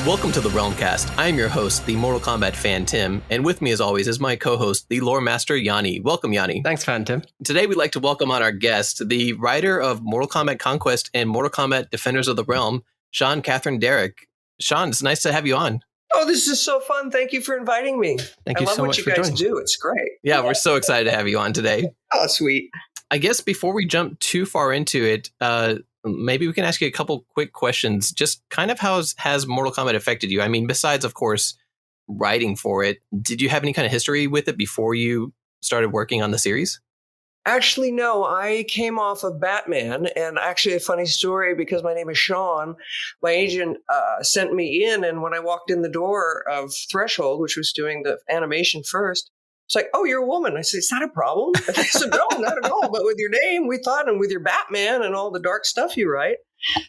Welcome to the Realm Kast. I am your host, the Mortal Kombat fan Tim, and with me as always is my co-host, the lore master Yanni. Welcome, Yanni. Thanks, fan Tim. Today we'd like to welcome on our guest, the writer of Mortal Kombat Conquest and Mortal Kombat Defenders of the Realm, Sean Catherine Derrick. Sean, it's nice to have you on. Oh, this is so fun. Thank you for inviting me. Thank you so much for joining. I love what you guys do. It's great. Yeah, we're so excited to have you on today. Oh, sweet. I guess before we jump too far into it, maybe we can ask you a couple quick questions. Just kind of how has Mortal Kombat affected you? I mean, besides, of course, writing for it, did you have any kind of history with it before you started working on the series? Actually, no. I came off of Batman, and actually a funny story because my name is Sean. My agent sent me in, and when I walked in the door of Threshold, which was doing the animation first, it's like, oh, you're a woman. I said, it's not a problem. I said, no, not at all. But with your name, we thought, and with your Batman and all the dark stuff you write.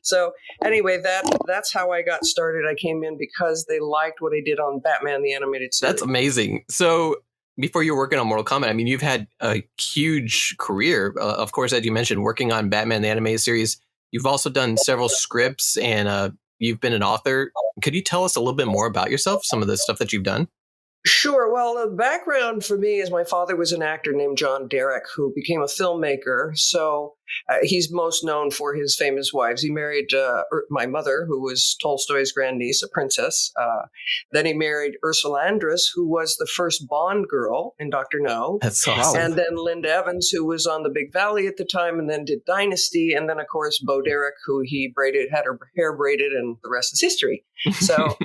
So anyway, that's how I got started. I came in because they liked what I did on Batman, the animated series. That's amazing. So before you were working on Mortal Kombat, I mean, you've had a huge career. Of course, as you mentioned, working on Batman, the animated series. You've also done several scripts and you've been an author. Could you tell us a little bit more about yourself, some of the stuff that you've done? Sure. Well, the background for me is my father was an actor named John Derrick who became a filmmaker. So he's most known for his famous wives. He married my mother, who was Tolstoy's grandniece, a princess. Then he married Ursula Andress, who was the first Bond girl in Dr. No. That's awesome. And then Linda Evans, who was on The Big Valley at the time, and then did Dynasty. And then, of course, Bo Derek, who he had her hair braided, and the rest is history. So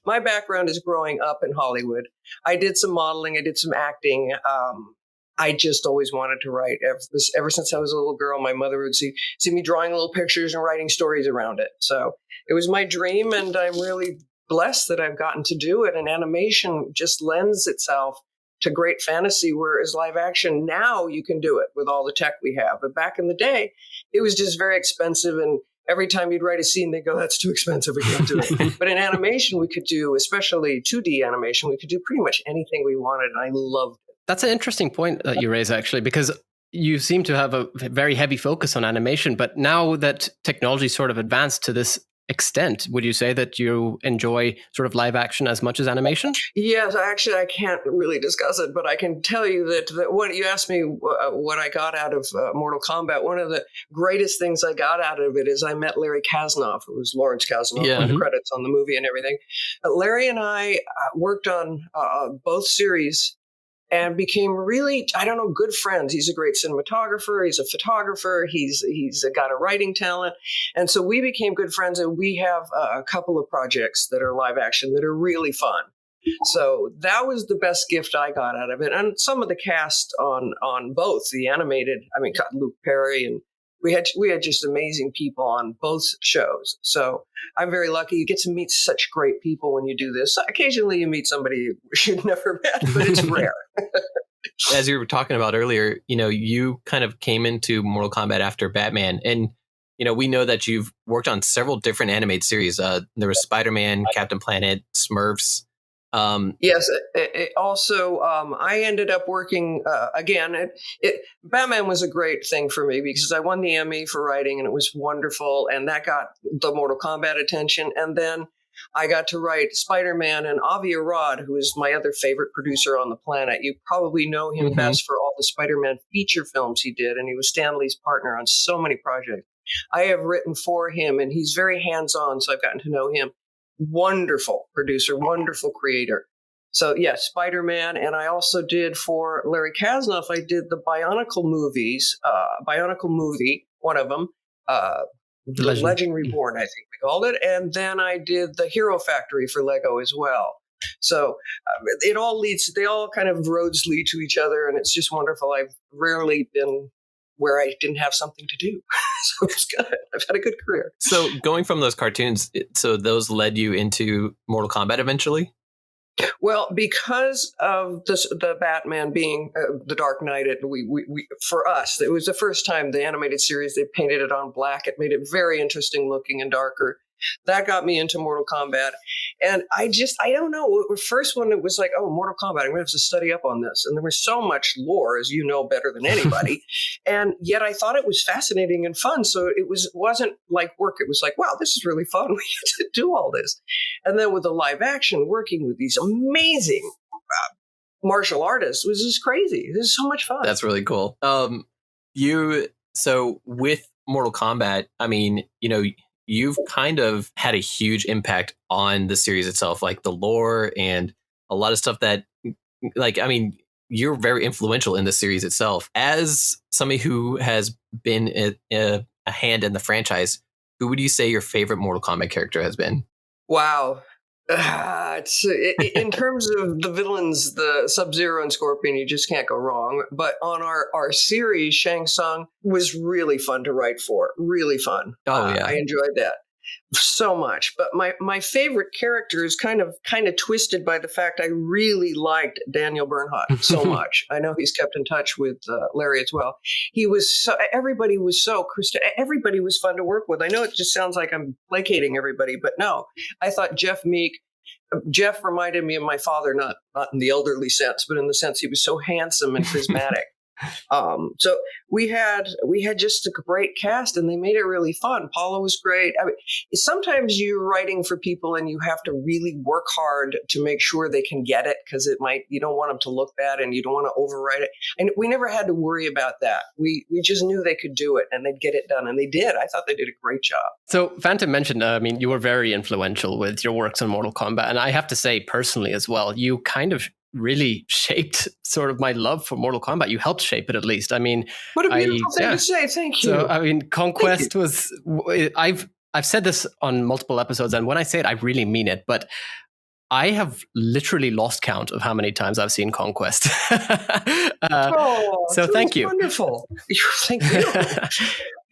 my background is growing up in Hollywood. I did some modeling. I did some acting. I just always wanted to write. Ever since I was a little girl, my mother would see me drawing little pictures and writing stories around it. So it was my dream, and I'm really blessed that I've gotten to do it. And animation just lends itself to great fantasy, whereas live action, now you can do it with all the tech we have. But back in the day, it was just very expensive, and every time you'd write a scene, they go, that's too expensive, we can't do it. But in animation, we could do, especially 2D animation, we could do pretty much anything we wanted, and I loved it. That's an interesting point that you raise, actually, because you seem to have a very heavy focus on animation. But now that technology sort of advanced to this extent, would you say that you enjoy sort of live action as much as animation? Yes, actually, I can't really discuss it, but I can tell you that when you asked me what I got out of Mortal Kombat, one of the greatest things I got out of it is I met Larry Kasanoff, who was Lawrence Kasanoff, with the credits on the movie and everything. Larry and I worked on both series and became really, good friends. He's a great cinematographer. He's a photographer. He's got a writing talent. And so we became good friends, and we have a couple of projects that are live action that are really fun. So that was the best gift I got out of it. And some of the cast on both the animated, got Luke Perry, and we had just amazing people on both shows. So I'm very lucky. You get to meet such great people when you do this. Occasionally you meet somebody you've never met, but it's rare. As you were talking about earlier, you kind of came into Mortal Kombat after Batman. And, we know that you've worked on several different animated series. There was Spider-Man, Captain Planet, Smurfs. Yes. Also, I ended up working again. Batman was a great thing for me because I won the Emmy for writing, and it was wonderful, and that got the Mortal Kombat attention. And then I got to write Spider-Man, and Avi Arad, who is my other favorite producer on the planet. You probably know him best for all the Spider-Man feature films he did, and he was Stan Lee's partner on so many projects. I have written for him, and he's very hands-on, so I've gotten to know him. Wonderful producer, wonderful creator. So yes, Spider-Man. And I also did for Larry Kasanoff, I did the Bionicle movies, Bionicle movie, one of them, Legend Reborn, I think we called it. And then I did the Hero Factory for Lego as well. So they all kind of roads lead to each other, and it's just wonderful. I've rarely been where I didn't have something to do. So it's good. I've had a good career. So going from those cartoons, so those led you into Mortal Kombat eventually? Well, because of the Batman being the Dark Knight, for us, it was the first time the animated series, they painted it on black. It made it very interesting looking and darker. that got me into Mortal Kombat. And I don't know. First one, it was like, oh, Mortal Kombat, I'm going to have to study up on this. And there was so much lore, as you know better than anybody. And yet I thought it was fascinating and fun. So it wasn't like work. It was like, wow, this is really fun. We get to do all this. And then with the live action, working with these amazing martial artists was just crazy. This is so much fun. That's really cool. So with Mortal Kombat, I mean, you've kind of had a huge impact on the series itself, like the lore and a lot of stuff that, like, I mean, you're very influential in the series itself. As somebody who has been a hand in the franchise, who would you say your favorite Mortal Kombat character has been? Wow. In terms of the villains, the Sub-Zero and Scorpion, you just can't go wrong. But on our series, Shang Tsung was really fun to write for. Really fun. Oh, yeah. I enjoyed that so much. But my favorite character is kind of twisted by the fact I really liked Daniel Bernhardt so much. I know he's kept in touch with Larry as well. Everybody was everybody was fun to work with. I know it just sounds like I'm placating everybody, but no. I thought Jeff reminded me of my father, not in the elderly sense, but in the sense he was so handsome and charismatic. So we had just a great cast, and they made it really fun. Paula was great. I mean, sometimes you're writing for people and you have to really work hard to make sure they can get it, because you don't want them to look bad and you don't want to overwrite it. And we never had to worry about that. We just knew they could do it and they'd get it done, and they did. I thought they did a great job. So Phantom mentioned, I mean, you were very influential with your works on Mortal Kombat, and I have to say personally as well, you kind of really shaped sort of my love for Mortal Kombat. You helped shape it, at least. I mean, what a beautiful thing to say. Thank you. So, I mean, Conquest was, I've said this on multiple episodes, and when I say it, I really mean it, but I have literally lost count of how many times I've seen Conquest. So thank you. Wonderful. Thank you.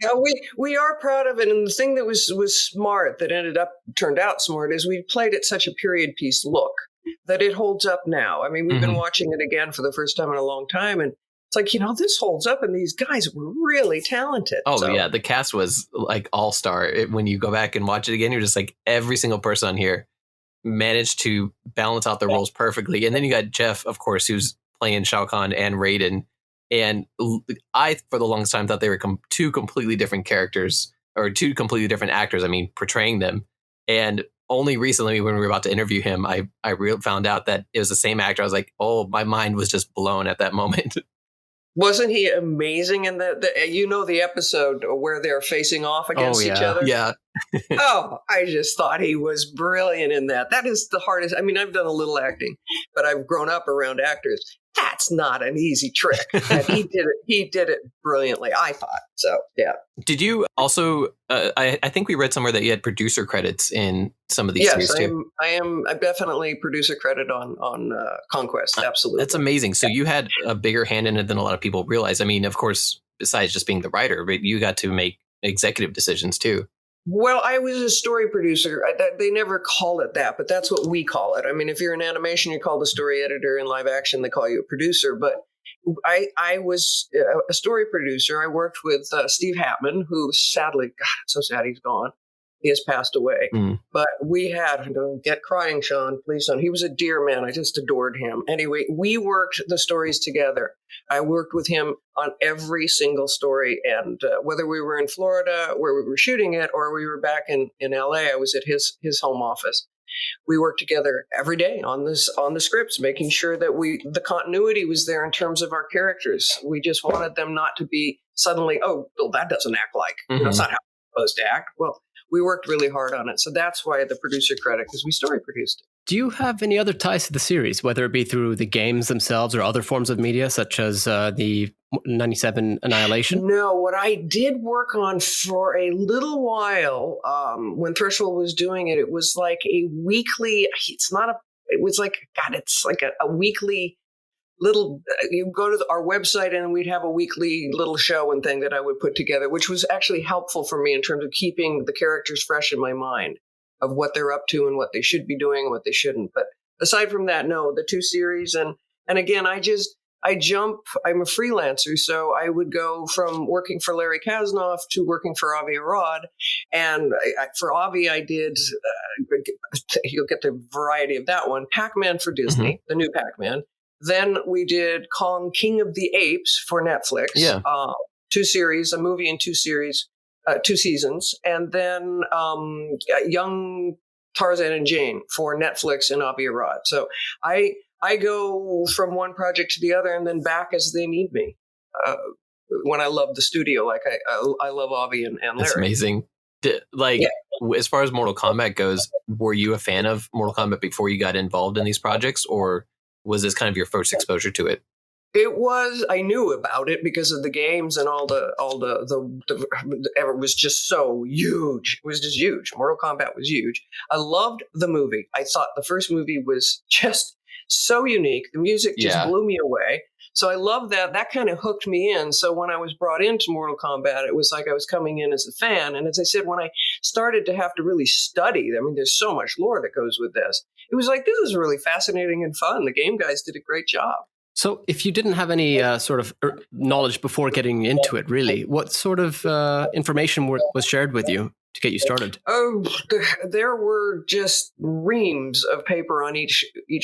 Yeah, we are proud of it. And the thing that was smart, that turned out smart, is we played it such a period piece look that it holds up now. I mean, we've been watching it again for the first time in a long time, and it's like, this holds up, and these guys were really talented. Oh, yeah. The cast was like all-star. When you go back and watch it again, you're just like, every single person on here managed to balance out their roles perfectly. And then you got Jeff, of course, who's playing Shao Kahn and Raiden. And I, for the longest time, thought they were two completely different characters, or two completely different actors, portraying them. And only recently, when we were about to interview him, I found out that it was the same actor. I was like, oh, my mind was just blown at that moment. Wasn't he amazing in the episode where they're facing off against each other? Yeah. Oh, I just thought he was brilliant in that. That is the hardest. I mean, I've done a little acting, but I've grown up around actors. That's not an easy trick. And he did it brilliantly, I thought. So, yeah. Did you also, I think we read somewhere that you had producer credits in some of these series too. I'm definitely producer credit on Conquest. Absolutely. That's amazing. So you had a bigger hand in it than a lot of people realize. I mean, of course, besides just being the writer, but you got to make executive decisions too. Well, I was a story producer. They never call it that, but that's what we call it. I mean, if you're in animation, you're called a story editor. In live action, they call you a producer. But I was a story producer. I worked with Steve Hatman, who sadly, God, it's so sad he's gone. He has passed away. But we had, don't get crying, Sean, please don't. He was a dear man. I just adored him. Anyway, we worked the stories together. I worked with him on every single story. And whether we were in Florida, where we were shooting it, or we were back in LA, I was at his home office. We worked together every day on the scripts, making sure that the continuity was there in terms of our characters. We just wanted them not to be suddenly, oh, well, that doesn't act like, that's not how we're supposed to act. Well, we worked really hard on it. So that's why the producer credit, because we story produced it. Do you have any other ties to the series, whether it be through the games themselves or other forms of media, such as the 97 Annihilation? No, what I did work on for a little while when Threshold was doing it, it was like a weekly, it's like a weekly little, you go to our website and we'd have a weekly little show and thing that I would put together, which was actually helpful for me in terms of keeping the characters fresh in my mind of what they're up to and what they should be doing and what they shouldn't. But aside from that, no, the two series. And again, I I'm a freelancer, so I would go from working for Larry Kasnoff to working for Avi Arad. And for Avi, I did, you'll get the variety of that one, Pac-Man for Disney, the new Pac-Man. Then we did Kong, King of the Apes for Netflix. Yeah. 2 series, a movie and 2 series, 2 seasons. And then Young Tarzan and Jane for Netflix and Avi Arad. So I go from one project to the other and then back as they need me. When I love the studio, like I love Avi and Larry. That's amazing. As far as Mortal Kombat goes, were you a fan of Mortal Kombat before you got involved in these projects, or was this kind of your first exposure to it? It was. I knew about it because of the games and all the it was just so huge. It was just huge. Mortal Kombat was huge. I loved the movie. I thought the first movie was just so unique. The music just blew me away. So I loved that. That kind of hooked me in. So when I was brought into Mortal Kombat, it was like I was coming in as a fan. And as I said, when I started to have to really study, I mean, there's so much lore that goes with this. It was like, this is really fascinating and fun. The game guys did a great job. So if you didn't have any sort of knowledge before getting into it, really, what sort of information was shared with you to get you started? Oh, there were just reams of paper on each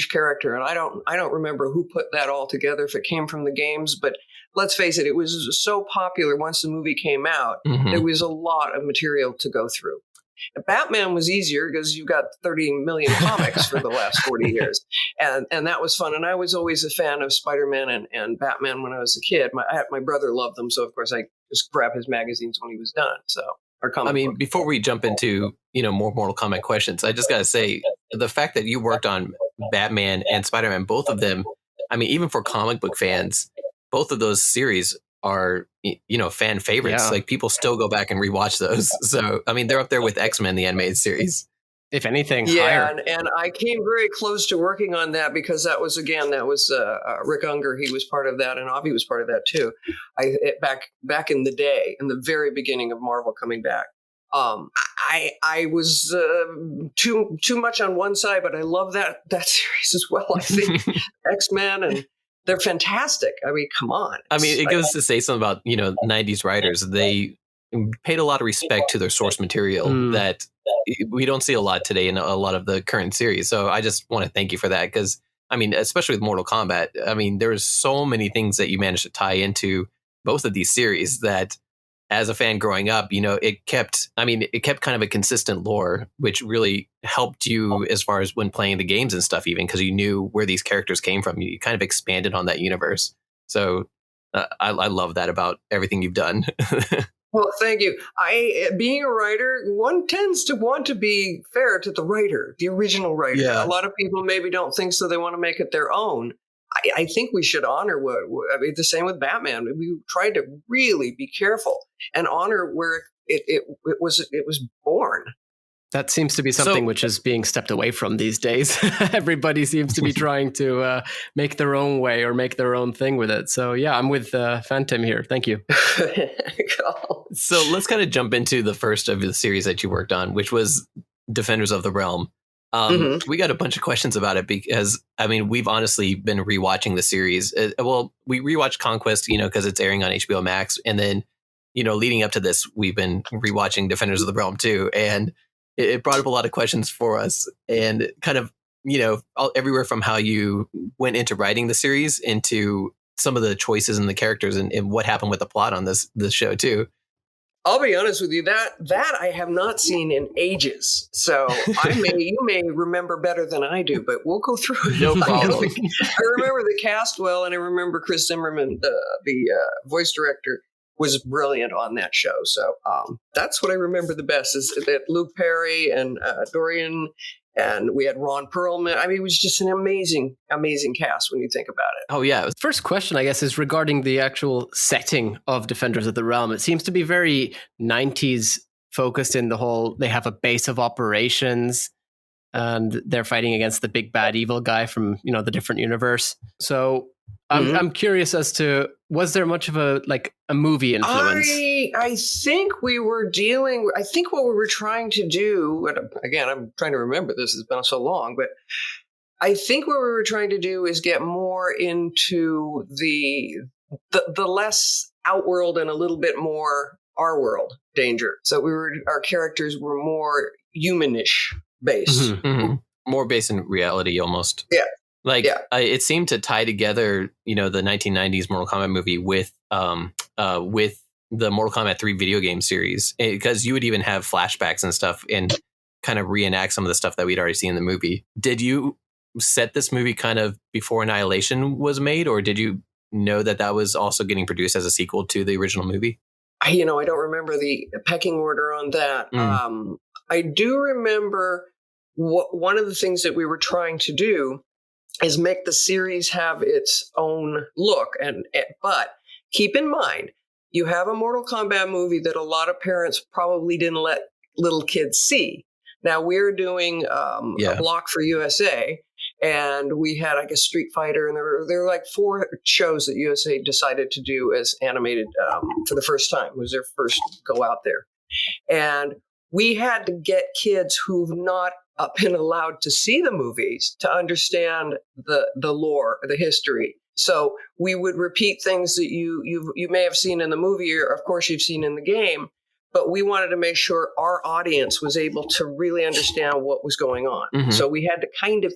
character, and I don't remember who put that all together, if it came from the games, but let's face it, it was so popular once the movie came out. There was a lot of material to go through. Batman was easier because you got 30 million comics for the last 40 years. And that was fun. And I was always a fan of Spider-Man and Batman when I was a kid. My brother loved them. So, of course, I just grabbed his magazines when he was done. So, before we jump into, more Mortal Kombat questions, I just got to say, the fact that you worked on Batman and Spider-Man, both of them, even for comic book fans, both of those series are fan favorites. Like, people still go back and rewatch those. So they're up there with X-Men, the animated series, if anything. Higher. And I came very close to working on that because that was Rick Unger. He was part of that, and Avi was part of that too. Back in the day, in the very beginning of Marvel coming back. I was too much on one side, but I love that series as well. I think X-Men, and they're fantastic. Come on. It goes to say something about, 90s writers. They paid a lot of respect to their source material that we don't see a lot today in a lot of the current series. So I just want to thank you for that because, especially with Mortal Kombat, there's so many things that you managed to tie into both of these series that, as a fan growing up, it kept kind of a consistent lore, which really helped you as far as when playing the games and stuff, even because you knew where these characters came from. You kind of expanded on that universe. So I love that about everything you've done. Well, thank you. Being a writer, one tends to want to be fair to the writer, the original writer. Yeah. A lot of people maybe don't think so. They want to make it their own. I think we should honor the same with Batman. We tried to really be careful and honor where it was born. That seems to be something which is being stepped away from these days. Everybody seems to be trying to make their own way or make their own thing with it. So yeah, I'm with Phantom here. Thank you. So let's kind of jump into the first of the series that you worked on, which was Defenders of the Realm. We got a bunch of questions about it because, we've honestly been rewatching the series. We rewatched Conquest, because it's airing on HBO Max. And then, leading up to this, we've been rewatching Defenders of the Realm too. And it brought up a lot of questions for us and kind of, everywhere from how you went into writing the series into some of the choices and the characters and what happened with the plot on this show too. I'll be honest with you, that I have not seen in ages. So you may remember better than I do, but we'll go through it. No problem. I remember the cast well, and I remember Chris Zimmerman, the voice director, was brilliant on that show. So that's what I remember the best is that Luke Perry and Dorian, and we had Ron Perlman. It was just an amazing, amazing cast when you think about it. Oh, yeah. First question, I guess, is regarding the actual setting of Defenders of the Realm. It seems to be very 90s focused in the whole, they have a base of operations and they're fighting against the big bad evil guy from, the different universe. So I'm curious as to, was there much of a movie influence? I think what we were trying to do, and again, I'm trying to remember this, it's been so long, but I think what we were trying to do is get more into the less outworld and a little bit more our world danger. So our characters were more humanish based. More based in reality almost. Yeah. It seemed to tie together, the 1990s Mortal Kombat movie with the Mortal Kombat 3 video game series, because you would even have flashbacks and stuff and kind of reenact some of the stuff that we'd already seen in the movie. Did you set this movie kind of before Annihilation was made, or did you know that was also getting produced as a sequel to the original movie? I don't remember the pecking order on that. I do remember one of the things that we were trying to do is make the series have its own look. But keep in mind, you have a Mortal Kombat movie that a lot of parents probably didn't let little kids see. Now we're doing a block for USA, and we had like a Street Fighter, and there were like 4 shows that USA decided to do as animated for the first time. It was their first go out there. And we had to get kids who've not been allowed to see the movies to understand the lore, the history. So we would repeat things that you may have seen in the movie, or of course you've seen in the game, but we wanted to make sure our audience was able to really understand what was going on. So we had to kind of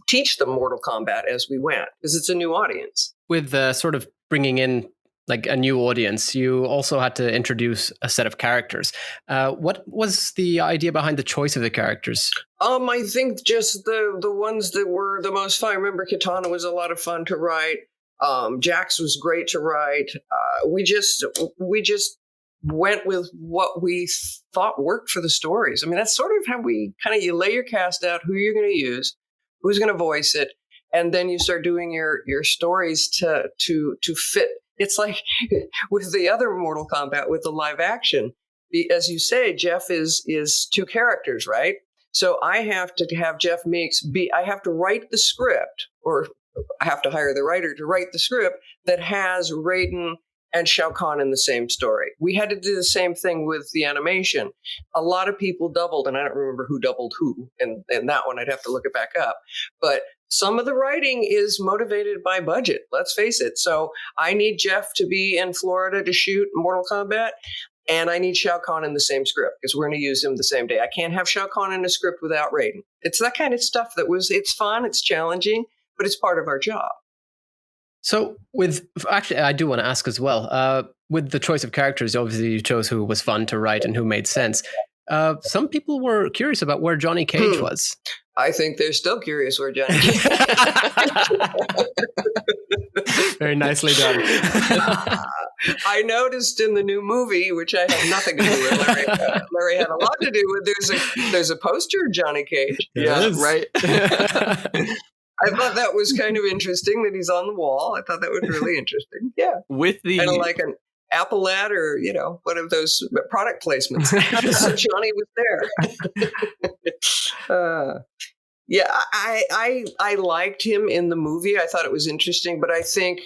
teach them Mortal Kombat as we went, because it's a new audience. With sort of bringing in like a new audience, you also had to introduce a set of characters. What was the idea behind the choice of the characters? I think just the ones that were the most fun. I remember Katana was a lot of fun to write. Jax was great to write. We just went with what we thought worked for the stories. I mean, that's sort of how you lay your cast out, who you're going to use, who's going to voice it, and then you start doing your stories to fit. It's like with the other Mortal Kombat, with the live action, as you say, Jeff is 2 characters, right? So I have to have Jeff Meeks I have to write the script, or I have to hire the writer to write the script that has Raiden and Shao Kahn in the same story. We had to do the same thing with the animation. A lot of people doubled, and I don't remember who doubled who, and that one I'd have to look it back up. But some of the writing is motivated by budget, let's face it. So I need Jeff to be in Florida to shoot Mortal Kombat, and I need Shao Kahn in the same script, because we're going to use him the same day. I can't have Shao Kahn in a script without Raiden. It's that kind of stuff it's fun, it's challenging, but it's part of our job. So actually, I do want to ask as well, with the choice of characters, obviously you chose who was fun to write and who made sense. Some people were curious about where Johnny Cage was. I think they're still curious where Johnny Cage is. Very nicely done. I noticed in the new movie, which I had nothing to do with, Larry had a lot to do with, there's a poster of Johnny Cage. Yeah, right. I thought that was kind of interesting that he's on the wall. I thought that was really interesting. Yeah. With the... kind of like an Apple ad, or, one of those product placements. So Johnny was there. I liked him in the movie. I thought it was interesting, but I think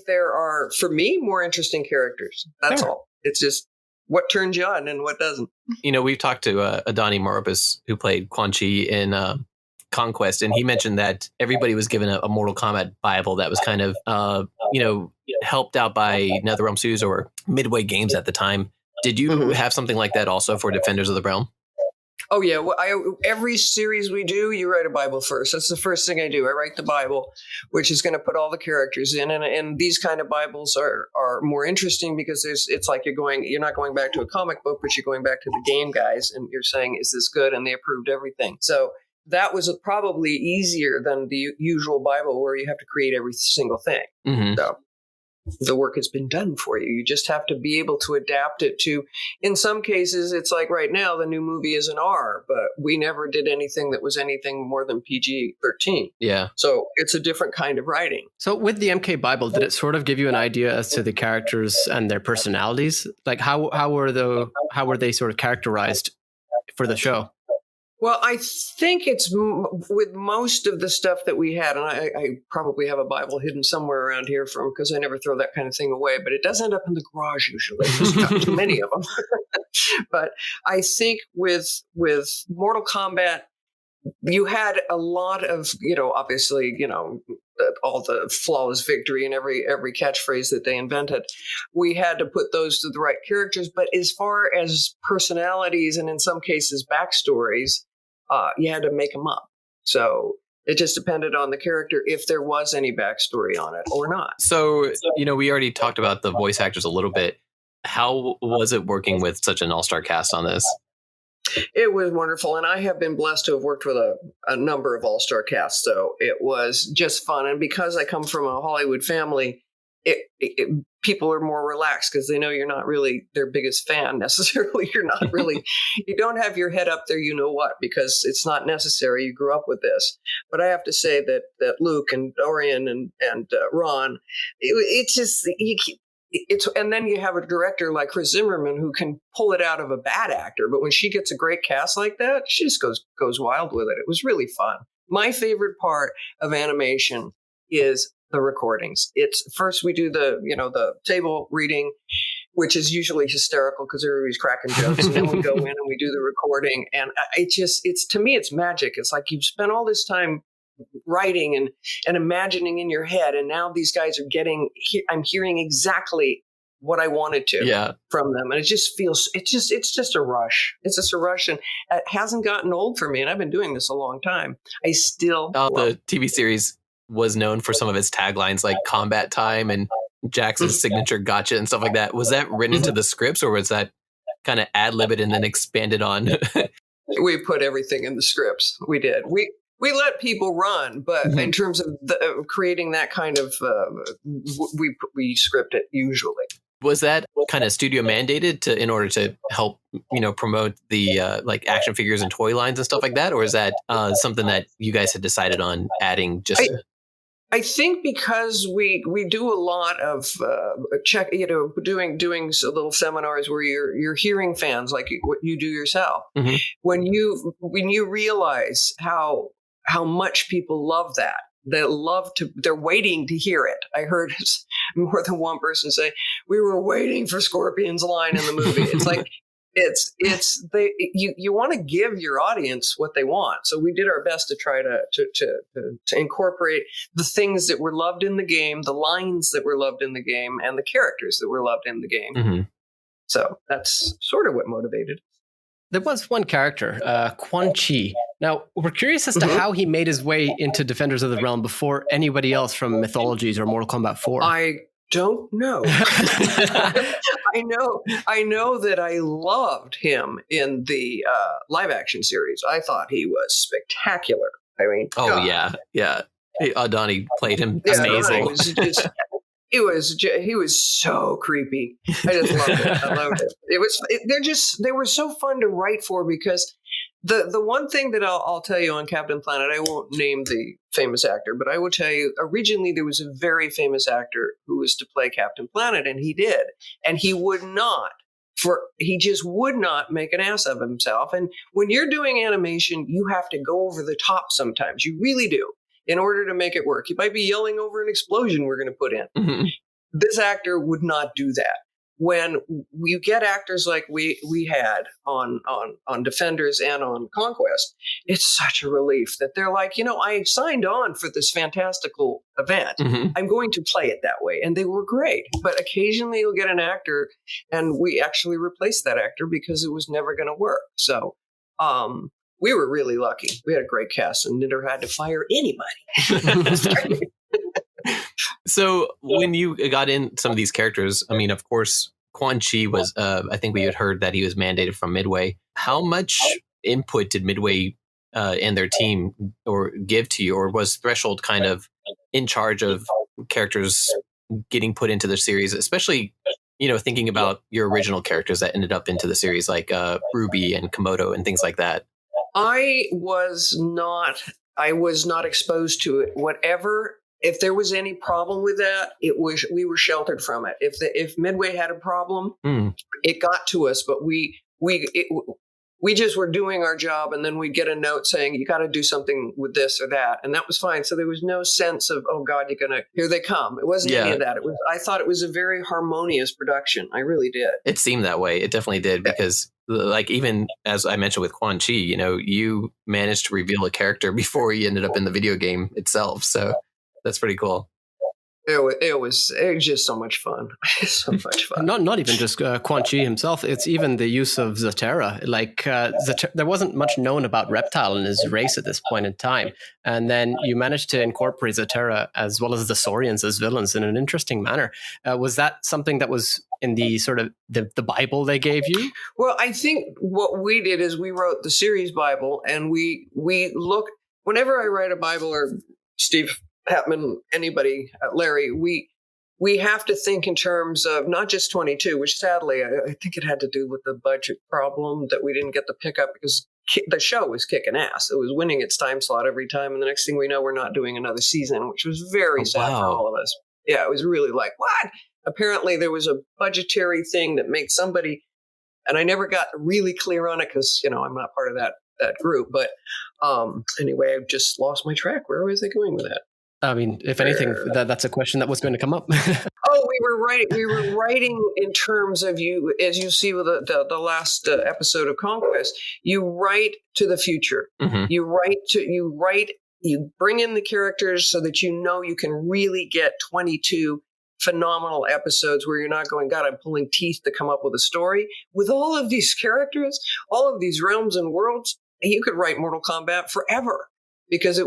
there are, for me, more interesting characters. That's all. It's just what turns you on and what doesn't. We've talked to Adani Morabus, who played Quan Chi in Conquest, and he mentioned that everybody was given a Mortal Kombat Bible that was kind of, helped out by NetherRealm Studios or Midway Games at the time. Did you have something like that also for Defenders of the Realm? Oh, yeah. Well, every series we do, you write a Bible first. That's the first thing I do. I write the Bible, which is going to put all the characters in. And these kind of Bibles are more interesting because it's like you're not going back to a comic book, but you're going back to the game guys, and you're saying, is this good? And they approved everything. So that was probably easier than the usual Bible where you have to create every single thing. So the work has been done for you. You just have to be able to adapt it to, in some cases, it's like right now, the new movie is an R, but we never did anything that was anything more than PG-13. Yeah. So it's a different kind of writing. So with the MK Bible, did it sort of give you an idea as to the characters and their personalities? Like how were they sort of characterized for the show? Well, I think it's with most of the stuff that we had, and I probably have a Bible hidden somewhere around here because I never throw that kind of thing away, but it does end up in the garage usually. There's not too many of them. But I think with Mortal Kombat, you had a lot of, obviously, all the flawless victory and every catchphrase that they invented. We had to put those to the right characters. But as far as personalities and in some cases backstories, you had to make them up. So it just depended on the character if there was any backstory on it or not. So, we already talked about the voice actors a little bit. How was it working with such an all-star cast on this? It was wonderful, and I have been blessed to have worked with a number of all-star casts, so it was just fun. And because I come from a Hollywood family, people are more relaxed because they know you're not really their biggest fan necessarily. You're not really, you don't have your head up there, because it's not necessary. You grew up with this. But I have to say that Luke and Dorian and Ron, it's just, and then you have a director like Chris Zimmerman who can pull it out of a bad actor. But when she gets a great cast like that, she just goes wild with it. It was really fun. My favorite part of animation is the recordings. It's first we do the table reading, which is usually hysterical because everybody's cracking jokes. And then we go in and we do the recording. And it's to me, it's magic. It's like you've spent all this time writing and imagining in your head, and now these guys are I'm hearing exactly what I wanted to from them, and it just feels it's just a rush. It's just a rush, and it hasn't gotten old for me. And I've been doing this a long time. I still the TV series was known for some of its taglines like "Combat Time" and Jax's signature "Gotcha" and stuff like that. Was that written into the scripts, or was that kind of ad-libbed and then expanded on? We put everything in the scripts. We did. We let people run, but in terms of creating that kind of, we script it usually. Was that kind of studio mandated in order to help, promote the like action figures and toy lines and stuff like that? Or is that something that you guys had decided on adding just? I think because we do a lot of doing little seminars where you're hearing fans like what you do yourself. Mm-hmm. When you realize how much people love that. They're waiting to hear it. I heard more than one person say, "We were waiting for Scorpion's line in the movie." It's like, you want to give your audience what they want. So we did our best to try to incorporate the things that were loved in the game, the lines that were loved in the game, and the characters that were loved in the game. Mm-hmm. So that's sort of what motivated. There was one character, Quan Chi. Now, we're curious as to how he made his way into Defenders of the Realm before anybody else from Mythologies or Mortal Kombat 4. I don't know. I know that I loved him in the live action series. I thought he was spectacular. I mean, yeah. Donnie played him amazing. He was so creepy. I just loved it. I loved it. They were so fun to write for because the one thing that I'll tell you on Captain Planet, I won't name the famous actor, but I will tell you originally there was a very famous actor who was to play Captain Planet, and he did, and he just would not make an ass of himself. And when you're doing animation, you have to go over the top sometimes. You really do. In order to make it work. You might be yelling over an explosion we're going to put in. Mm-hmm. This actor would not do that. When you get actors like we had on Defenders and on Conquest, it's such a relief that they're like, I signed on for this fantastical event. Mm-hmm. I'm going to play it that way. And they were great. But occasionally you'll get an actor, and we actually replaced that actor because it was never going to work. So, we were really lucky. We had a great cast and never had to fire anybody. So when you got in some of these characters, I mean, of course, Quan Chi was, I think we had heard that he was mandated from Midway. How much input did Midway and their team give to you? Or was Threshold kind of in charge of characters getting put into the series, especially, thinking about your original characters that ended up into the series like Ruby and Komodo and things like that? I was not exposed to it. If there was any problem with that, we were sheltered from it. If Midway had a problem, it got to us, but we we just were doing our job, and then we'd get a note saying, you got to do something with this or that. And that was fine. So there was no sense of, oh God, here they come. It wasn't any of that. I thought it was a very harmonious production. I really did. It seemed that way. It definitely did, because like, even as I mentioned with Quan Chi, you managed to reveal a character before he ended up in the video game itself. So that's pretty cool. It was just so much fun. So much fun. Not even just Quan Chi himself. It's even the use of Zatara. Like there wasn't much known about Reptile and his race at this point in time, and then you managed to incorporate Zatara as well as the Saurians as villains in an interesting manner. Was that something that was in the sort of the Bible they gave you? Well, I think what we did is we wrote the series Bible, and we look. Whenever I write a Bible, or Steve Hatman, anybody, Larry, we have to think in terms of not just 22, which sadly, I think it had to do with the budget problem that we didn't get the pickup, because the show was kicking ass. It was winning its time slot every time. And the next thing we know, we're not doing another season, which was very sad for all of us. Yeah, it was really like, what? Apparently there was a budgetary thing that made somebody, and I never got really clear on it because, I'm not part of that group. But anyway, I've just lost my track. Where was I going with that? I mean, if anything, that's a question that was going to come up. We were writing in terms of you, as you see with the last episode of Conquest. You write to the future. Mm-hmm. You bring in the characters so that you can really get 22 phenomenal episodes where you're not going, God, I'm pulling teeth to come up with a story. With all of these characters, all of these realms and worlds, you could write Mortal Kombat forever. Because it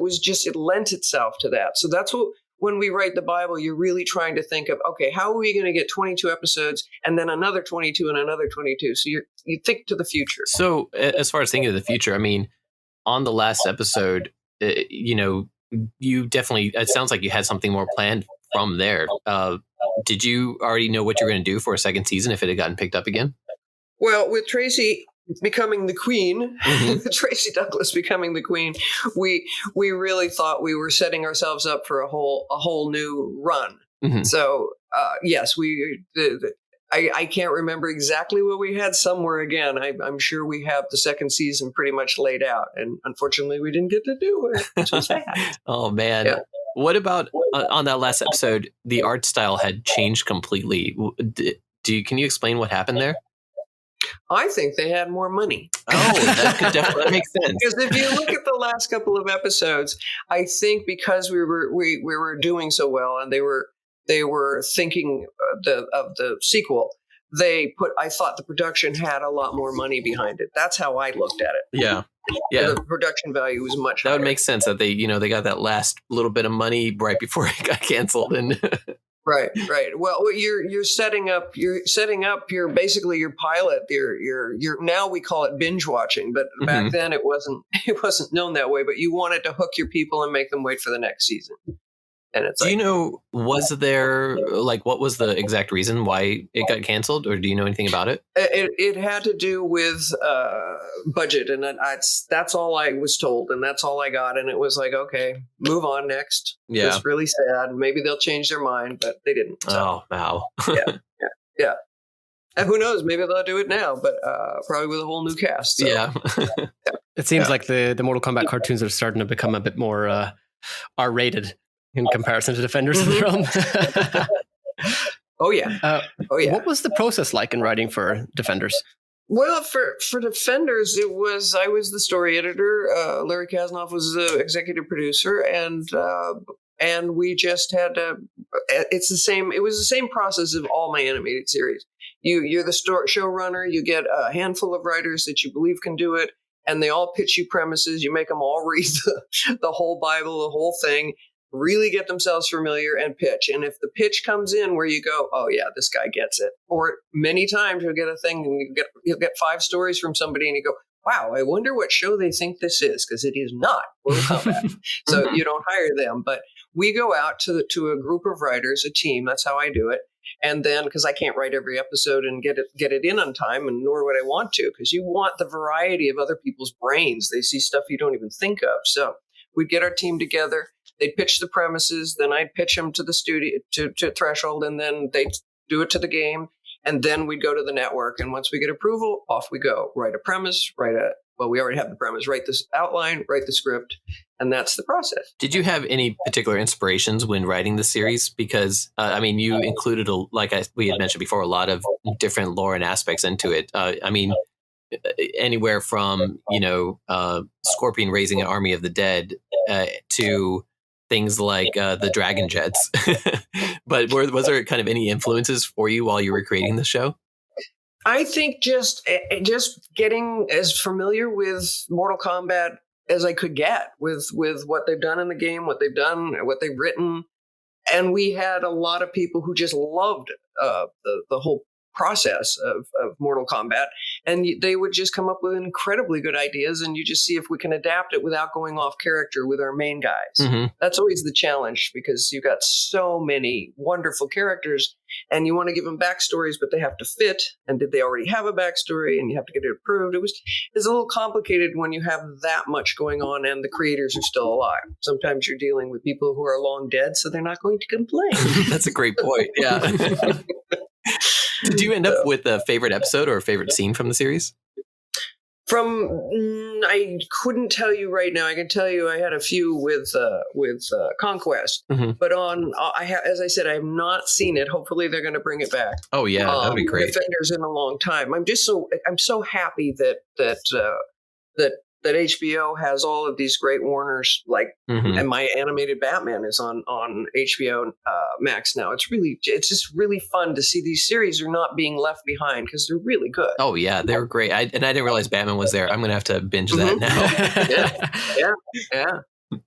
lent itself to that. So that's what, when we write the Bible, you're really trying to think of, okay, how are we going to get 22 episodes and then another 22 and another 22? So you think to the future. So as far as thinking of the future, I mean, on the last episode, you definitely, it sounds like you had something more planned from there. Did you already know what you're going to do for a second season if it had gotten picked up again? Well, with Tracy becoming the queen, mm-hmm. Tracy Douglas becoming the queen, we really thought we were setting ourselves up for a whole new run. Mm-hmm. So yes, I can't remember exactly what we had somewhere again. I'm sure we have the second season pretty much laid out, and unfortunately we didn't get to do it, which was bad. Oh man. Yeah. What about on that last episode? The art style had changed completely. Can you explain what happened there? I think they had more money. Oh, that makes sense. Because if you look at the last couple of episodes, I think because we were doing so well, and they were thinking of the sequel, I thought the production had a lot more money behind it. That's how I looked at it. Yeah. The production value was much higher. That would make sense that they got that last little bit of money right before it got canceled. And Right. Well, you're setting up your basically your pilot. Your now we call it binge watching, but back mm-hmm. then it wasn't known that way. But you wanted to hook your people and make them wait for the next season. And it's was there what was the exact reason why it got canceled, or do you know anything about it? It had to do with budget, and that's all I was told, and that's all I got, and it was like, okay, move on next. Yeah, it's really sad. Maybe they'll change their mind, but they didn't. So. Oh wow. Yeah. And who knows? Maybe they'll do it now, but probably with a whole new cast. So. Yeah. It seems like the Mortal Kombat cartoons are starting to become a bit more R-rated. In comparison to Defenders of the Realm. Oh yeah. What was the process like in writing for Defenders? Well, for Defenders, I was the story editor. Larry Kasanoff was the executive producer, and we just had to. It was the same process of all my animated series. You're the showrunner. You get a handful of writers that you believe can do it, and they all pitch you premises. You make them all read the whole Bible, the whole thing. Really get themselves familiar and pitch. And if the pitch comes in where you go, oh yeah, this guy gets it. Or many times you'll get a thing and you'll get 5 stories from somebody and you go, wow, I wonder what show they think this is, because it is not Mortal Kombat. So you don't hire them. But we go out to a group of writers, a team. That's how I do it. And then, because I can't write every episode and get it in on time, and nor would I want to, because you want the variety of other people's brains. They see stuff you don't even think of. So we'd get our team together. They'd pitch the premises, then I'd pitch them to the studio, to Threshold, and then they'd do it to the game. And then we'd go to the network. And once we get approval, off we go. Write a premise, we already have the premise, write this outline, write the script, and that's the process. Did you have any particular inspirations when writing the series? Because, you included, we had mentioned before, a lot of different lore and aspects into it. Anywhere from, Scorpion raising an army of the dead to things like the Dragon Jets. But was there kind of any influences for you while you were creating the show? I think just getting as familiar with Mortal Kombat as I could get with what they've done in the game, what they've written. And we had a lot of people who just loved the whole process of Mortal Kombat, and they would just come up with incredibly good ideas, and you just see if we can adapt it without going off character with our main guys. Mm-hmm. That's always the challenge, because you've got so many wonderful characters and you want to give them backstories, but they have to fit. And did they already have a backstory? And you have to get it approved. It's a little complicated when you have that much going on and the creators are still alive. Sometimes you're dealing with people who are long dead, so they're not going to complain. That's a great point. Yeah. Did you end up with a favorite episode or a favorite scene from the series? I couldn't tell you right now. I can tell you I had a few with Conquest, mm-hmm. but as I said, I have not seen it. Hopefully, they're going to bring it back. Oh yeah, that would be great. Defenders in a long time. I'm so happy that HBO has all of these great Warners, mm-hmm. and my animated Batman is on HBO Max now. It's just really fun to see these series are not being left behind, because they're really good. Oh yeah, they were great. I didn't realize Batman was there. I'm going to have to binge that now. Yeah.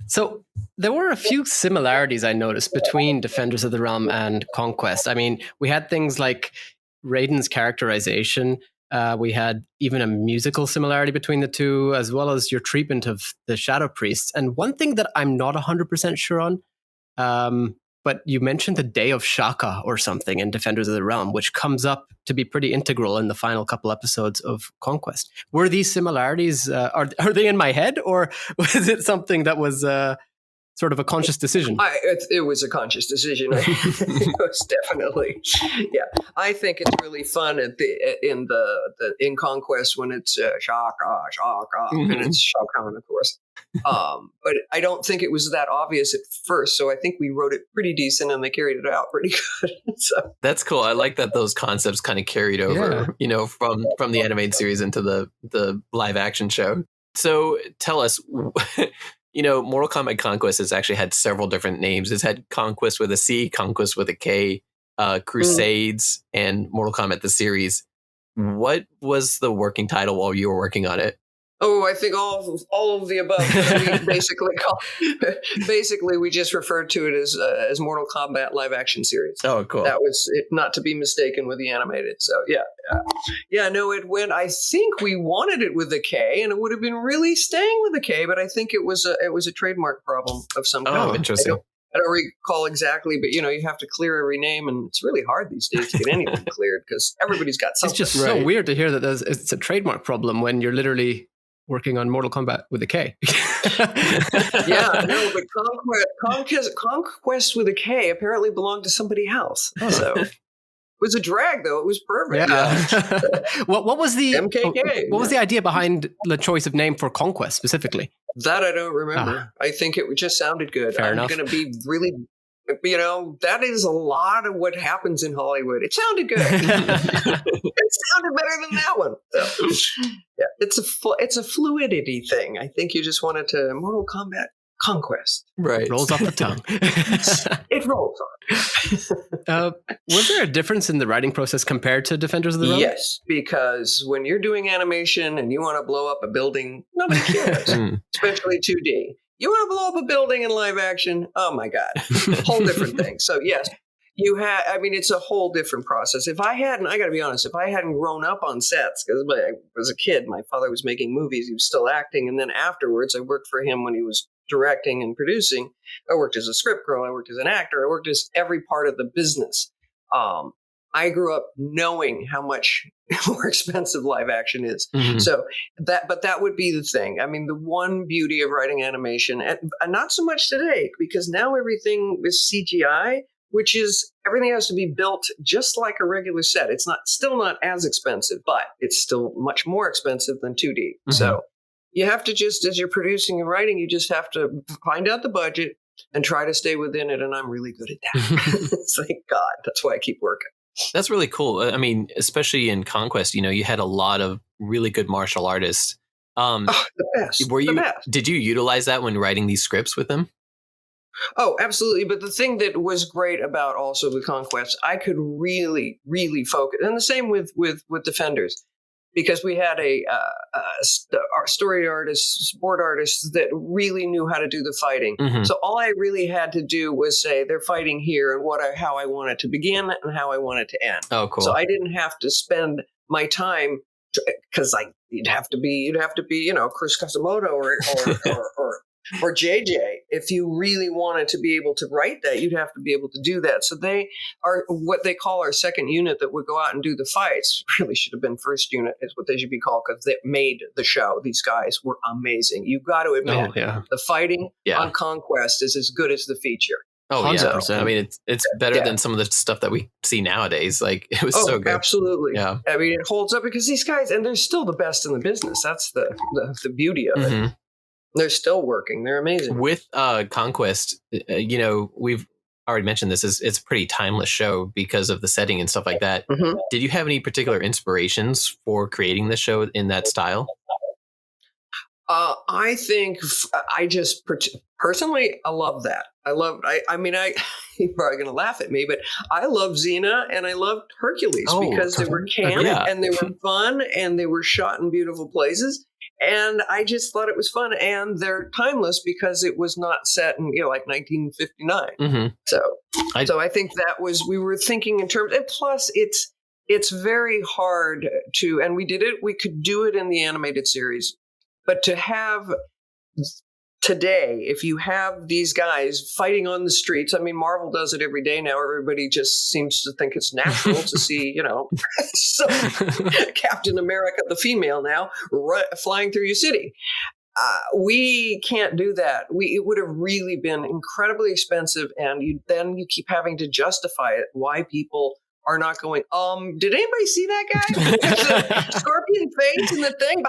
So there were a few similarities I noticed between Defenders of the Realm and Conquest. I mean, we had things like Raiden's characterization. We had even a musical similarity between the two, as well as your treatment of the Shadow Priests. And one thing that I'm not 100% sure on, but you mentioned the Day of Shaka or something in Defenders of the Realm, which comes up to be pretty integral in the final couple episodes of Conquest. Were these similarities, are they in my head, or was it something that was sort of a conscious decision? It was a conscious decision. It was definitely, yeah. I think it's really fun in Conquest when it's Shaka, mm-hmm. and it's Shao Kahn, of course. But I don't think it was that obvious at first. So I think we wrote it pretty decent, and they carried it out pretty good. So that's cool. I like that those concepts kind of carried over, from the animated series into the live action show. So tell us. Mortal Kombat Conquest has actually had several different names. It's had Conquest with a C, Conquest with a K, Crusades, and Mortal Kombat the series. What was the working title while you were working on it? Oh, I think all of the above. Basically, we just referred to it as Mortal Kombat live action series. Oh, cool. That was it, not to be mistaken with the animated. So yeah. No, it went. I think we wanted it with a K, and it would have been really staying with a K. But I think it was a trademark problem of some kind. Oh, interesting. I don't recall exactly, but you have to clear every name, and it's really hard these days to get anyone cleared because everybody's got something. It's just so weird to hear that it's a trademark problem when you're literally working on Mortal Kombat with a K. Yeah, no, but Conquest with a K apparently belonged to somebody else. Oh. So it was a drag, though. It was perfect. Yeah. What was the MKK? What was the idea behind the choice of name for Conquest specifically? That I don't remember. I think it just sounded good. Fair enough. I'm going to be really, that is a lot of what happens in Hollywood. It sounded good. It sounded better than that one. So, yeah, it's a fluidity thing. I think you just wanted to Mortal Kombat Conquest. Right. Rolls off the tongue. It rolls on. Was there a difference in the writing process compared to Defenders of the Realm? Yes, because when you're doing animation and you want to blow up a building, nobody cares, especially 2D. You want to blow up a building in live action? Oh my God. Whole different thing. So yes, it's a whole different process. I got to be honest, if I hadn't grown up on sets, because I was a kid, my father was making movies, he was still acting. And then afterwards, I worked for him when he was directing and producing. I worked as a script girl. I worked as an actor. I worked as every part of the business. I grew up knowing how much more expensive live action is. Mm-hmm. So that would be the thing. I mean, the one beauty of writing animation, and not so much today, because now everything is CGI, which is everything has to be built just like a regular set. It's still not as expensive, but it's still much more expensive than 2D. Mm-hmm. So you have to just, as you're producing and writing, you just have to find out the budget and try to stay within it. And I'm really good at that. Thank God. That's why I keep working. That's really cool. I mean, especially in Conquest, you had a lot of really good martial artists. The best. The best. Did you utilize that when writing these scripts with them? Oh, absolutely. But the thing that was great about also the Conquest, I could really, really focus. And the same with Defenders, because we had a story artists, support artists that really knew how to do the fighting. Mm-hmm. So all I really had to do was say they're fighting here and how I want it to begin and how I want it to end. Oh, cool. So I didn't have to spend my time because you'd have to be Chris Kasamoto or JJ. If you really wanted to be able to write that, you'd have to be able to do that. So they are what they call our second unit that would go out and do the fights. Really should have been first unit is what they should be called, because they made the show. These guys were amazing. You've got to admit, the fighting on Conquest is as good as the feature. Oh, 100%. Yeah. I mean, it's better than some of the stuff that we see nowadays. Like, it was so good. Absolutely. Yeah. I mean, it holds up because these guys, and they're still the best in the business. That's the beauty of it. Mm-hmm. They're still working. They're amazing. With Conquest, we've already mentioned this. It's a pretty timeless show because of the setting and stuff like that. Mm-hmm. Did you have any particular inspirations for creating the show in that style? I think I just personally, I love that. I mean, you're probably going to laugh at me, but I love Xena and I loved Hercules because they were camp and they were fun and they were shot in beautiful places. And I just thought it was fun, and they're timeless because it was not set in, like 1959. Mm-hmm. So I think that was, we were thinking in terms, and plus it's very hard to, and we could do it in the animated series, but to have today, if you have these guys fighting on the streets, I mean, Marvel does it every day now. Everybody just seems to think it's natural to see, so Captain America, the female now, flying through your city. We can't do that. It would have really been incredibly expensive, and you keep having to justify it, why people are not going, did anybody see that guy with the scorpion face and the thing?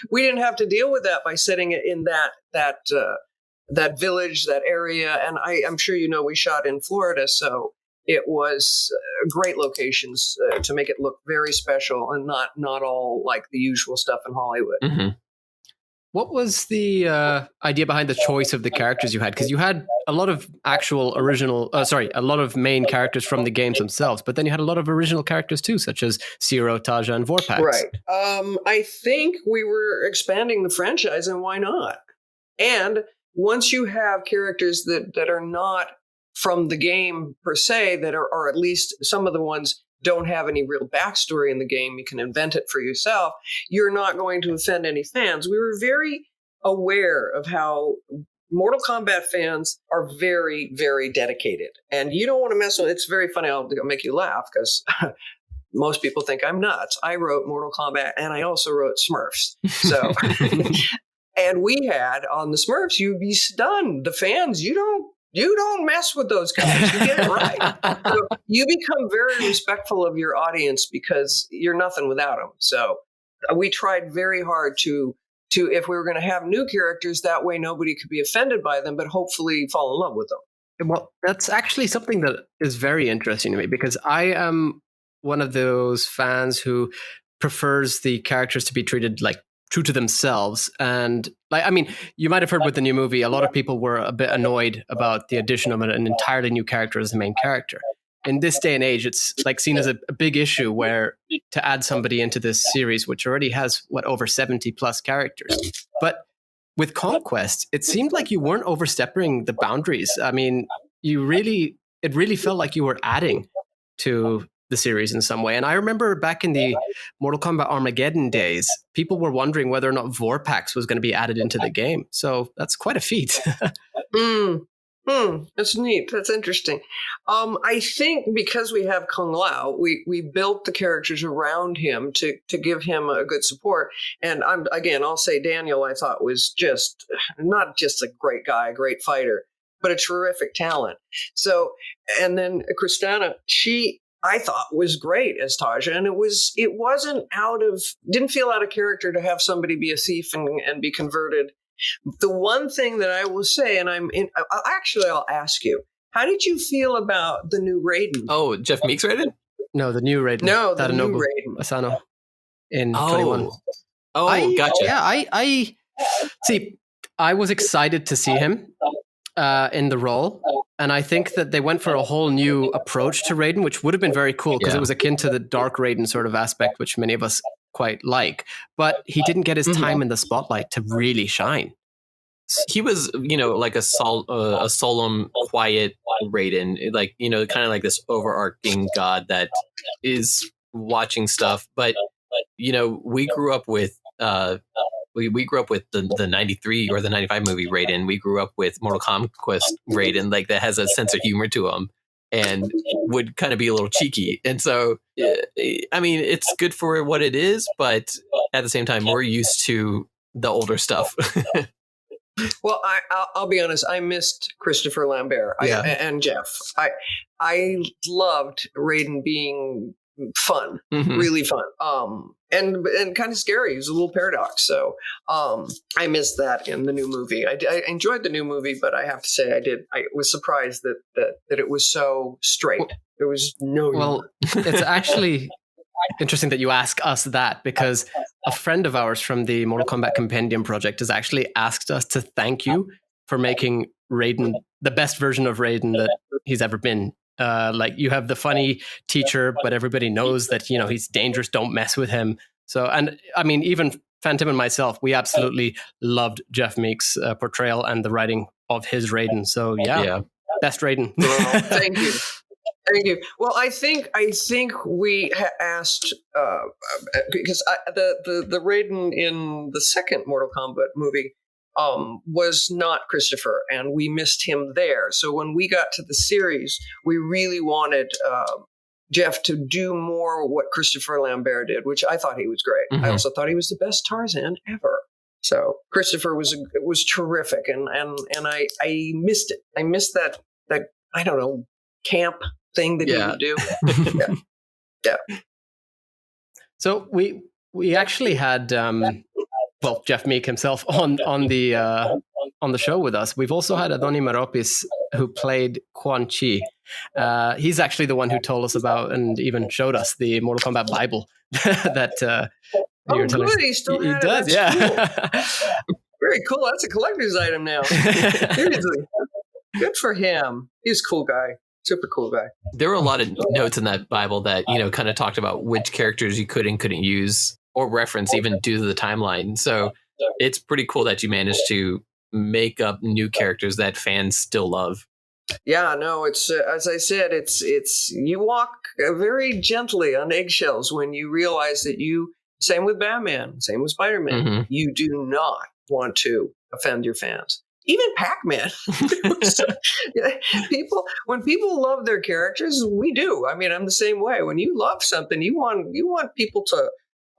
We didn't have to deal with that by setting it in that village, that area. And I'm sure we shot in Florida, so it was great locations to make it look very special and not all like the usual stuff in Hollywood. Mm-hmm. What was the idea behind the choice of the characters you had? Because you had a lot of a lot of main characters from the games themselves, but then you had a lot of original characters too, such as Zero, Taja, and Vorpax. Right. I think we were expanding the franchise, and why not? And once you have characters that are not from the game per se, that are, or at least some of the ones don't have any real backstory in the game, you can invent it for yourself, you're not going to offend any fans. We were very aware of how Mortal Kombat fans are very, very dedicated. And you don't want to mess with it. It's very funny. I'll make you laugh because most people think I'm nuts. I wrote Mortal Kombat and I also wrote Smurfs. So, and we had on the Smurfs, you'd be stunned. The fans, you don't mess with those guys. You get it right. So you become very respectful of your audience because you're nothing without them. So we tried very hard to if we were going to have new characters, that way nobody could be offended by them, but hopefully fall in love with them. Well, that's actually something that is very interesting to me because I am one of those fans who prefers the characters to be treated like true to themselves. And you might have heard with the new movie, a lot of people were a bit annoyed about the addition of an entirely new character as the main character. In this day and age, it's like seen as a big issue where to add somebody into this series, which already has over 70 plus characters. But with Conquest, it seemed like you weren't overstepping the boundaries. I mean, it really felt like you were adding to the series in some way. And I remember back in the Mortal Kombat Armageddon days, people were wondering whether or not Vorpax was going to be added into the game. So that's quite a feat. That's neat. That's interesting. I think because we have Kung Lao, we built the characters around him to give him a good support. And I'll say Daniel, I thought was just not just a great guy, a great fighter, but a terrific talent. So, and then Kristana, I thought was great as Taja, and it didn't feel out of character to have somebody be a thief and be converted. The one thing that I will say, and I'll ask you, how did you feel about the new Raiden? Oh, Jeff Meeks Raiden? No, the new Raiden. No, the new Raiden. Asano in 21. Oh, gotcha. Yeah, I see. I was excited to see him in the role, and I think that they went for a whole new approach to Raiden, which would have been very cool because it was akin to the Dark Raiden sort of aspect, which many of us quite like. But he didn't get his time in the spotlight to really shine. He was, like a solemn, quiet Raiden, like, kind of like this overarching god that is watching stuff. But, we grew up with we grew up with the 93 or the 95 movie Raiden. We grew up with Mortal Conquest Raiden, like that has a sense of humor to him and would kind of be a little cheeky. And so, I mean, it's good for what it is, but at the same time, we're used to the older stuff. Well, I'll be honest. I missed Christopher Lambert and Jeff. I loved Raiden being fun, really fun, and kind of scary. It was a little paradox. So I missed that in the new movie. I enjoyed the new movie, but I have to say I was surprised that it was so straight. There was no. Well, it's actually interesting that you ask us that, because a friend of ours from the Mortal Kombat Compendium project has actually asked us to thank you for making Raiden the best version of Raiden that he's ever been. Like, you have the funny teacher, but everybody knows that, he's dangerous. Don't mess with him. So, and I mean, even Phantom and myself, we absolutely loved Jeff Meeks' portrayal and the writing of his Raiden. So yeah. Best Raiden. Well, thank you. Thank you. Well, I think we asked because the Raiden in the second Mortal Kombat movie was not Christopher, and we missed him there. So when we got to the series, we really wanted Jeff to do more what Christopher Lambert did, which I thought he was great. I also thought he was the best Tarzan ever. So Christopher was terrific, and I missed it. I missed that I don't know, camp thing that he would do. Yeah. So we actually had Jeff Meek himself on the show with us. We've also had Adoni Meropis, who played Quan Chi. He's actually the one who told us about and even showed us the Mortal Kombat Bible that you're telling us. He still he does, Cool. Very cool. That's a collector's item now. Seriously. Good for him. He's a cool guy. Super cool guy. There were a lot of notes in that Bible that, kind of talked about which characters you could and couldn't use or reference even due to the timeline. So it's pretty cool that you managed to make up new characters that fans still love. Yeah, no, it's as I said, it's you walk very gently on eggshells when you realize that same with Batman, same with Spider-Man, you do not want to offend your fans. Even Pac-Man. When people love their characters, we do. I mean, I'm the same way. When you love something, you want people to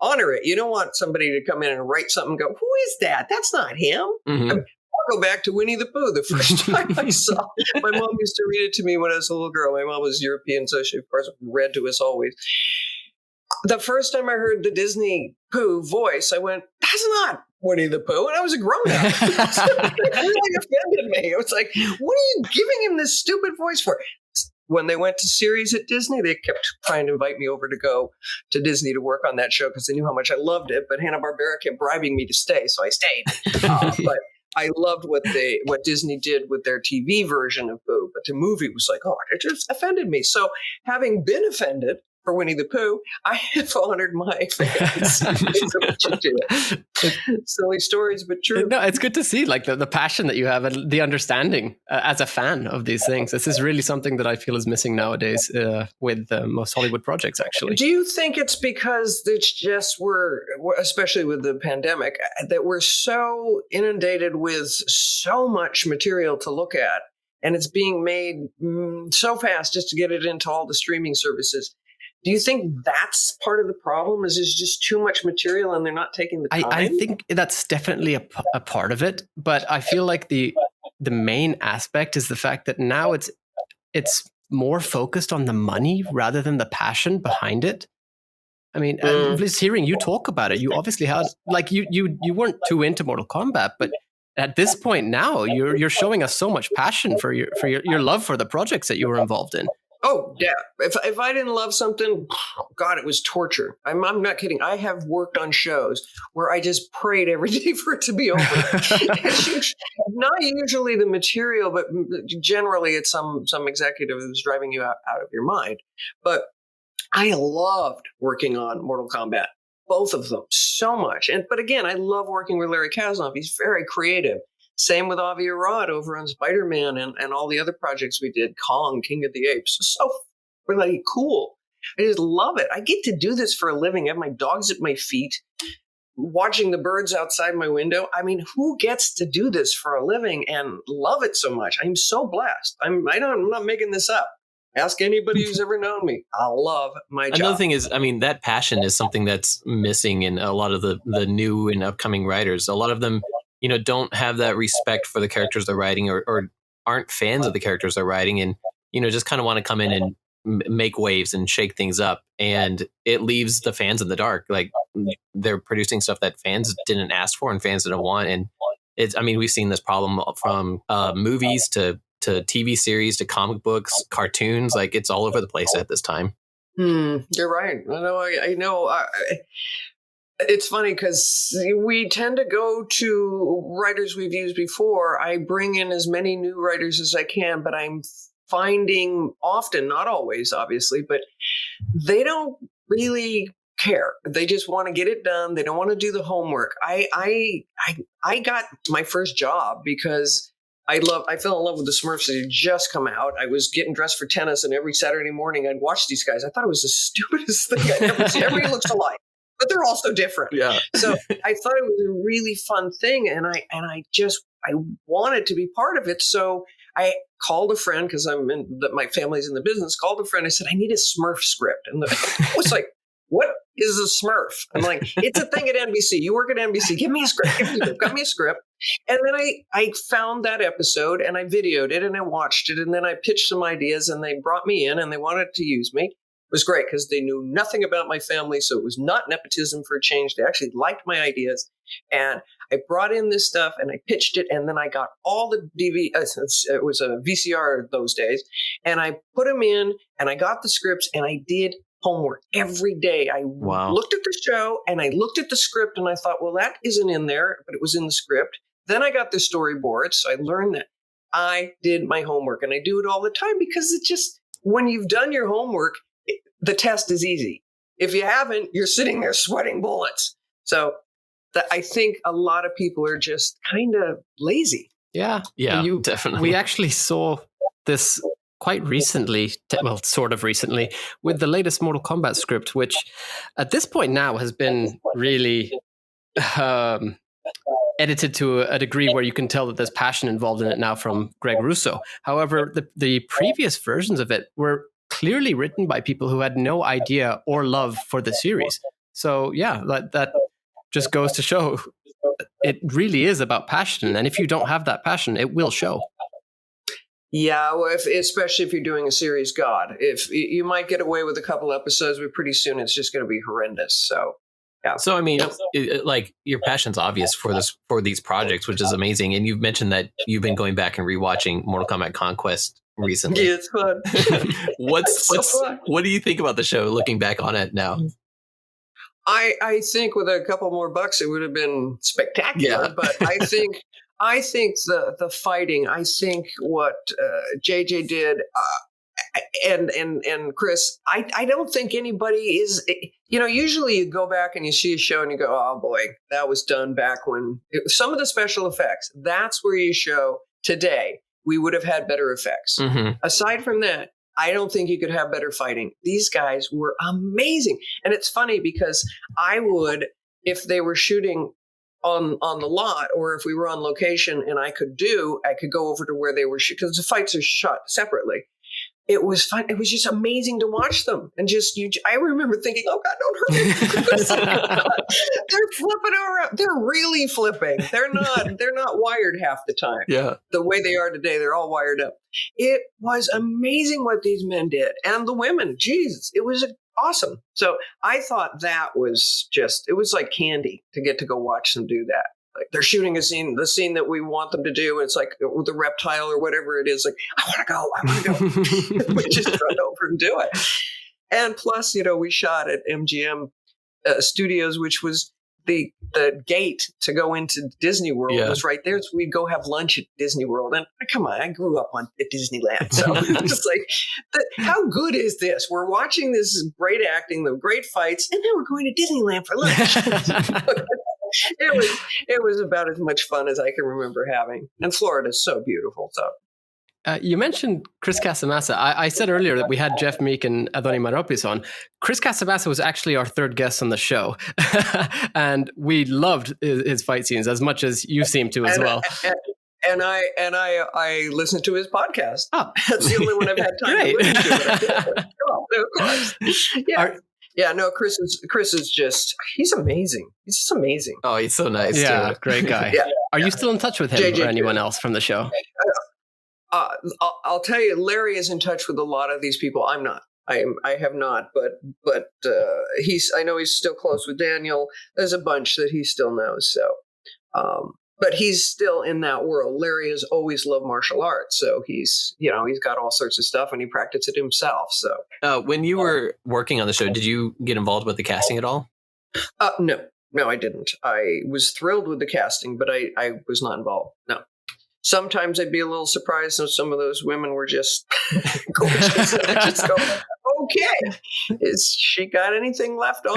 honor it. You don't want somebody to come in and write something and go, who is that? That's not him. I'll go back to Winnie the Pooh. The first time I saw, my mom used to read it to me when I was a little girl. My mom was European, so she, of course, read to us always. The first time I heard the Disney Pooh voice, I went, that's not Winnie the Pooh. And I was a grown-up. It really offended me. It was like, what are you giving him this stupid voice for? When they went to series at Disney, they kept trying to invite me over to go to Disney to work on that show because they knew how much I loved it. But Hanna-Barbera kept bribing me to stay, so I stayed. But I loved what Disney did with their TV version of Boo. But the movie was like, it just offended me. So having been offended for Winnie the Pooh, I have honored my fans. Silly stories, but true. No, it's good to see like the passion that you have and the understanding as a fan of these things. This is really something that I feel is missing nowadays with most Hollywood projects, actually. Do you think it's because it's just especially with the pandemic, that we're so inundated with so much material to look at, and it's being made so fast just to get it into all the streaming services? Do you think that's part of the problem? Is there's just too much material and they're not taking the time? I think that's definitely a part of it. But I feel like the the main aspect is the fact that now it's more focused on the money rather than the passion behind it. I mean, just hearing you talk about it, you obviously had like you weren't too into Mortal Kombat, but at this point now, you're showing us so much passion for your love for the projects that you were involved in. Oh, yeah. If I didn't love something, God, it was torture. I'm not kidding. I have worked on shows where I just prayed every day for it to be over. It's not usually the material, but generally it's some executive who's driving you out of your mind. But I loved working on Mortal Kombat, both of them, so much. But again, I love working with Larry Kasanoff. He's very creative. Same with Avi Arad over on Spider-Man and all the other projects we did, Kong, King of the Apes. So really cool. I just love it. I get to do this for a living. I have my dogs at my feet, watching the birds outside my window. I mean, who gets to do this for a living and love it so much? I'm so blessed. I'm not making this up. Ask anybody who's ever known me. I love my job. Another thing is, I mean, that passion is something that's missing in a lot of the new and upcoming writers. A lot of them, don't have that respect for the characters they're writing or aren't fans of the characters they're writing and, just kind of want to come in and make waves and shake things up. And it leaves the fans in the dark. Like they're producing stuff that fans didn't ask for and fans didn't want. And we've seen this problem from movies to TV series to comic books, cartoons. Like it's all over the place at this time. You're right. I know. It's funny because we tend to go to writers we've used before. I bring in as many new writers as I can, but I'm finding often, not always, obviously, but they don't really care. They just want to get it done. They don't want to do the homework. I got my first job because I fell in love with the Smurfs that had just come out. I was getting dressed for tennis, and every Saturday morning I'd watch these guys. I thought it was the stupidest thing I'd ever seen. Everybody looks alike, but they're all so different. Yeah. So I thought it was a really fun thing, and I wanted to be part of it. So I called a friend because my family's in the business. Called a friend. I said, I need a Smurf script, and I was like, what is a Smurf? I'm like, it's a thing at NBC. You work at NBC. Give me a script. Got me a script. And then I found that episode and I videoed it and I watched it. And then I pitched some ideas and they brought me in and they wanted to use me. It was great because they knew nothing about my family. So it was not nepotism for a change. They actually liked my ideas. And I brought in this stuff and I pitched it. And then I got all the it was a VCR those days. And I put them in and I got the scripts and I did homework every day. I looked at the show and I looked at the script and I thought, well, that isn't in there, but it was in the script. Then I got the storyboard. So I learned that I did my homework and I do it all the time because it's just when you've done your homework, the test is easy. If you haven't, you're sitting there sweating bullets. So I think a lot of people are just kind of lazy. Yeah, definitely. We actually saw this quite recently, sort of recently, with the latest Mortal Kombat script, which at this point now has been really edited to a degree where you can tell that there's passion involved in it now from Greg Russo. However, the previous versions of it were clearly written by people who had no idea or love for the series. So yeah, that just goes to show it really is about passion. And if you don't have that passion, it will show. Yeah, well, especially if you're doing a series, God, if you might get away with a couple episodes, but pretty soon it's just going to be horrendous. So, yeah. So, I mean, like your passion's obvious for these projects, which is amazing. And you've mentioned that you've been going back and rewatching Mortal Kombat Conquest recently. Yeah, it's fun. What do you think about the show looking back on it now? I think with a couple more bucks, it would have been spectacular. Yeah. But I think the fighting, I think what JJ did, and Chris, I don't think anybody is, usually you go back and you see a show and you go, oh boy, that was done back when some of the special effects, that's where you show today, we would have had better effects. Mm-hmm. Aside from that, I don't think you could have better fighting. These guys were amazing. And it's funny because I would, if they were shooting on the lot or if we were on location and I could go over to where they were shooting because the fights are shot separately. it was fun. It was just amazing to watch them. And I remember thinking, oh God, don't hurt me. They're flipping around. They're really flipping. They're not wired half the time. Yeah. The way they are today, they're all wired up. It was amazing what these men did. And the women, Jesus, it was awesome. So I thought that was it was like candy to get to go watch them do that. Like they're shooting the scene that we want them to do. And it's like with the reptile or whatever it is. Like, I want to go. We just run over and do it. And plus, we shot at MGM Studios, which was the gate to go into Disney World was right there. So we'd go have lunch at Disney World. And come on, I grew up at Disneyland. So it's just like, how good is this? We're watching this great acting, the great fights, and then we're going to Disneyland for lunch. It was about as much fun as I can remember having. And Florida is so beautiful. So you mentioned Chris Casamassa. I said earlier that we had Jeff Meek and Adoni Maropis on. Chris Casamassa was actually our third guest on the show. And we loved his fight scenes as much as you seem to as well. And I listened to his podcast. Oh. That's the only one I've had time to listen to it. Of course. Yeah. No, Chris is he's amazing. He's just amazing. Oh, he's so nice. Yeah, too. great guy. Are you still in touch with him or anyone else from the show? I'll tell you, Larry is in touch with a lot of these people. I'm not. I have not, but I know he's still close with Daniel. There's a bunch that he still knows. So, but he's still in that world. Larry has always loved martial arts, so he's got all sorts of stuff, and he practiced it himself. So, when you were working on the show, did you get involved with the casting at all? No, I didn't. I was thrilled with the casting, but I was not involved. No. Sometimes I'd be a little surprised if some of those women were just gorgeous. I just go, okay, is she got anything left on?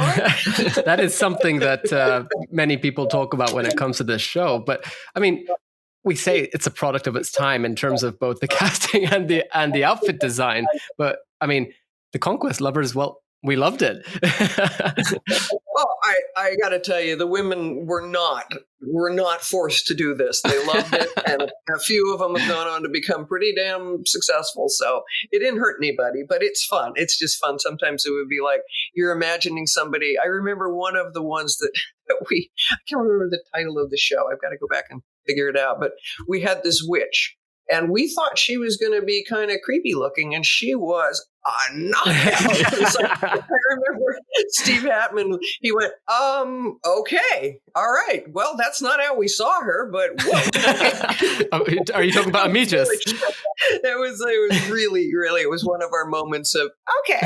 That is something that many people talk about when it comes to this show. But I mean, we say it's a product of its time in terms of both the casting and the outfit design. But I mean, the Conquest lovers, well, we loved it. Well, I got to tell you, the women were not forced to do this. They loved it, and a few of them have gone on to become pretty damn successful. So it didn't hurt anybody, but it's fun. It's just fun. Sometimes it would be like you're imagining somebody. I remember one of the ones that I can't remember the title of the show. I've got to go back and figure it out. But we had this witch. And we thought she was going to be kind of creepy looking, and she was a knockout. I remember Steve Hatman, he went, okay, all right. Well, that's not how we saw her, but whoa. Are you talking about Amijas? It was really, really, it was one of our moments of, okay.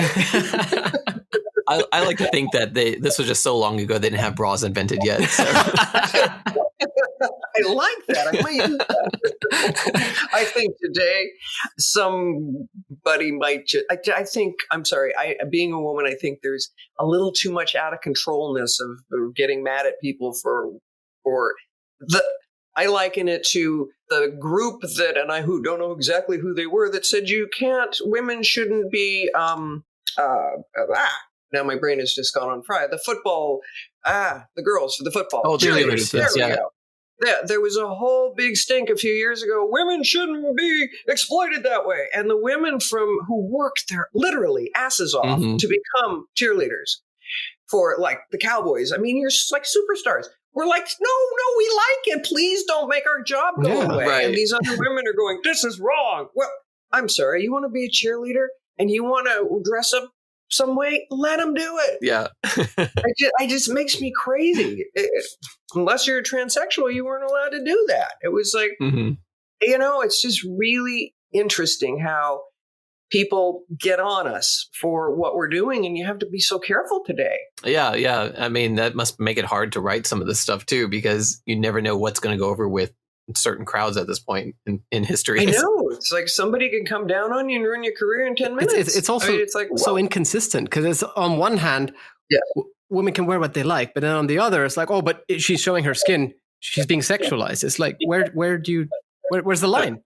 I like to think that this was just so long ago they didn't have bras invented yet. So. I like that. I might use that. I think today somebody might just, I think, I'm sorry, being a woman, I think there's a little too much out of controlness of getting mad at people I liken it to the group who don't know exactly who they were that said women shouldn't be, now my brain has just gone on fry. The football, the girls for the football. Oh, cheerleaders. There we go. Yeah, there was a whole big stink a few years ago. Women shouldn't be exploited that way. And the women who worked their literally asses off to become cheerleaders for like the Cowboys. I mean, you're like superstars. We're like, no, we like it. Please don't make our job go away. Right. And these other women are going, this is wrong. Well, I'm sorry. You want to be a cheerleader and you want to dress up some way, let them do it. Yeah. it just makes me crazy. Unless you're a transsexual, you weren't allowed to do that. It was like, it's just really interesting how people get on us for what we're doing, and you have to be so careful today. Yeah. I mean, that must make it hard to write some of this stuff too, because you never know what's going to go over with certain crowds at this point in history. I know. It's like somebody can come down on you and ruin your career in 10 minutes. It's also it's like, so inconsistent, because it's on one hand, women can wear what they like, but then on the other, it's like, oh, but she's showing her skin. She's being sexualized. It's like, where's the line?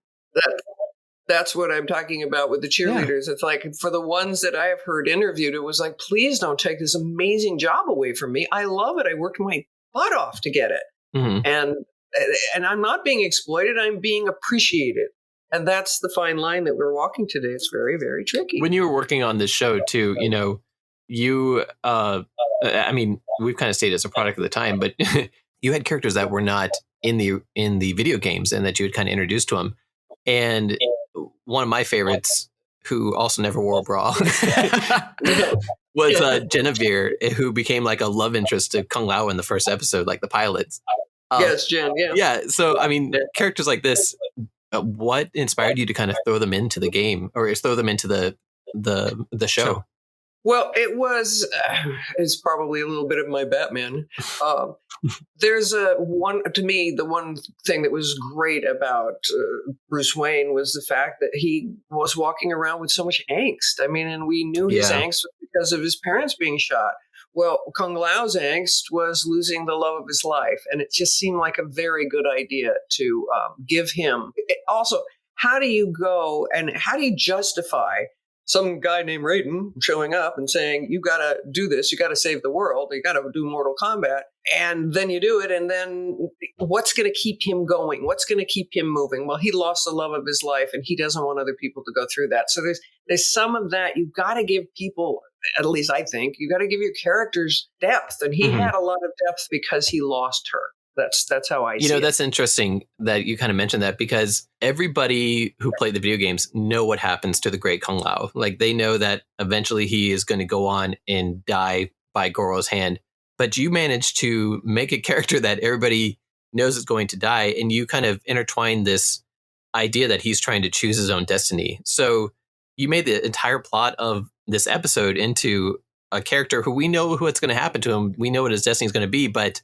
That's what I'm talking about with the cheerleaders. Yeah. It's like, for the ones that I have heard interviewed, it was like, please don't take this amazing job away from me. I love it. I worked my butt off to get it. And I'm not being exploited. I'm being appreciated. And that's the fine line that we're walking today. It's very, very tricky. When you were working on this show too, you, I mean, we've kind of stayed as a product of the time, but you had characters that were not in the video games and that you had kind of introduced to them. And one of my favorites, who also never wore a bra, was Genevieve, who became like a love interest to Kung Lao in the first episode, like the pilots. Yes, Jen. Yeah. Yeah. So, I mean, characters like this, what inspired you to kind of throw them into the game or throw them into the show? Well, it's probably a little bit of my Batman. There's the one thing that was great about Bruce Wayne was the fact that he was walking around with so much angst. I mean, and we knew his angst was because of his parents being shot. Well, Kung Lao's angst was losing the love of his life, and it just seemed like a very good idea to give him. Also, how do you go and how do you justify some guy named Raiden showing up and saying, you got to do this, you got to save the world, you got to do Mortal Kombat, and then you do it, and then what's going to keep him going? What's going to keep him moving? Well, he lost the love of his life, and he doesn't want other people to go through that. So there's some of that. You've got to give people, at least I think, you got to give your characters depth, and he had a lot of depth because he lost her. That's how I see it. That's interesting that you kind of mentioned that, because everybody who played the video games know what happens to the great Kung Lao. Like, they know that eventually he is going to go on and die by Goro's hand. But you managed to make a character that everybody knows is going to die, and you kind of intertwine this idea that he's trying to choose his own destiny. So you made the entire plot of this episode into a character who we know what's going to happen to him. We know what his destiny is going to be, but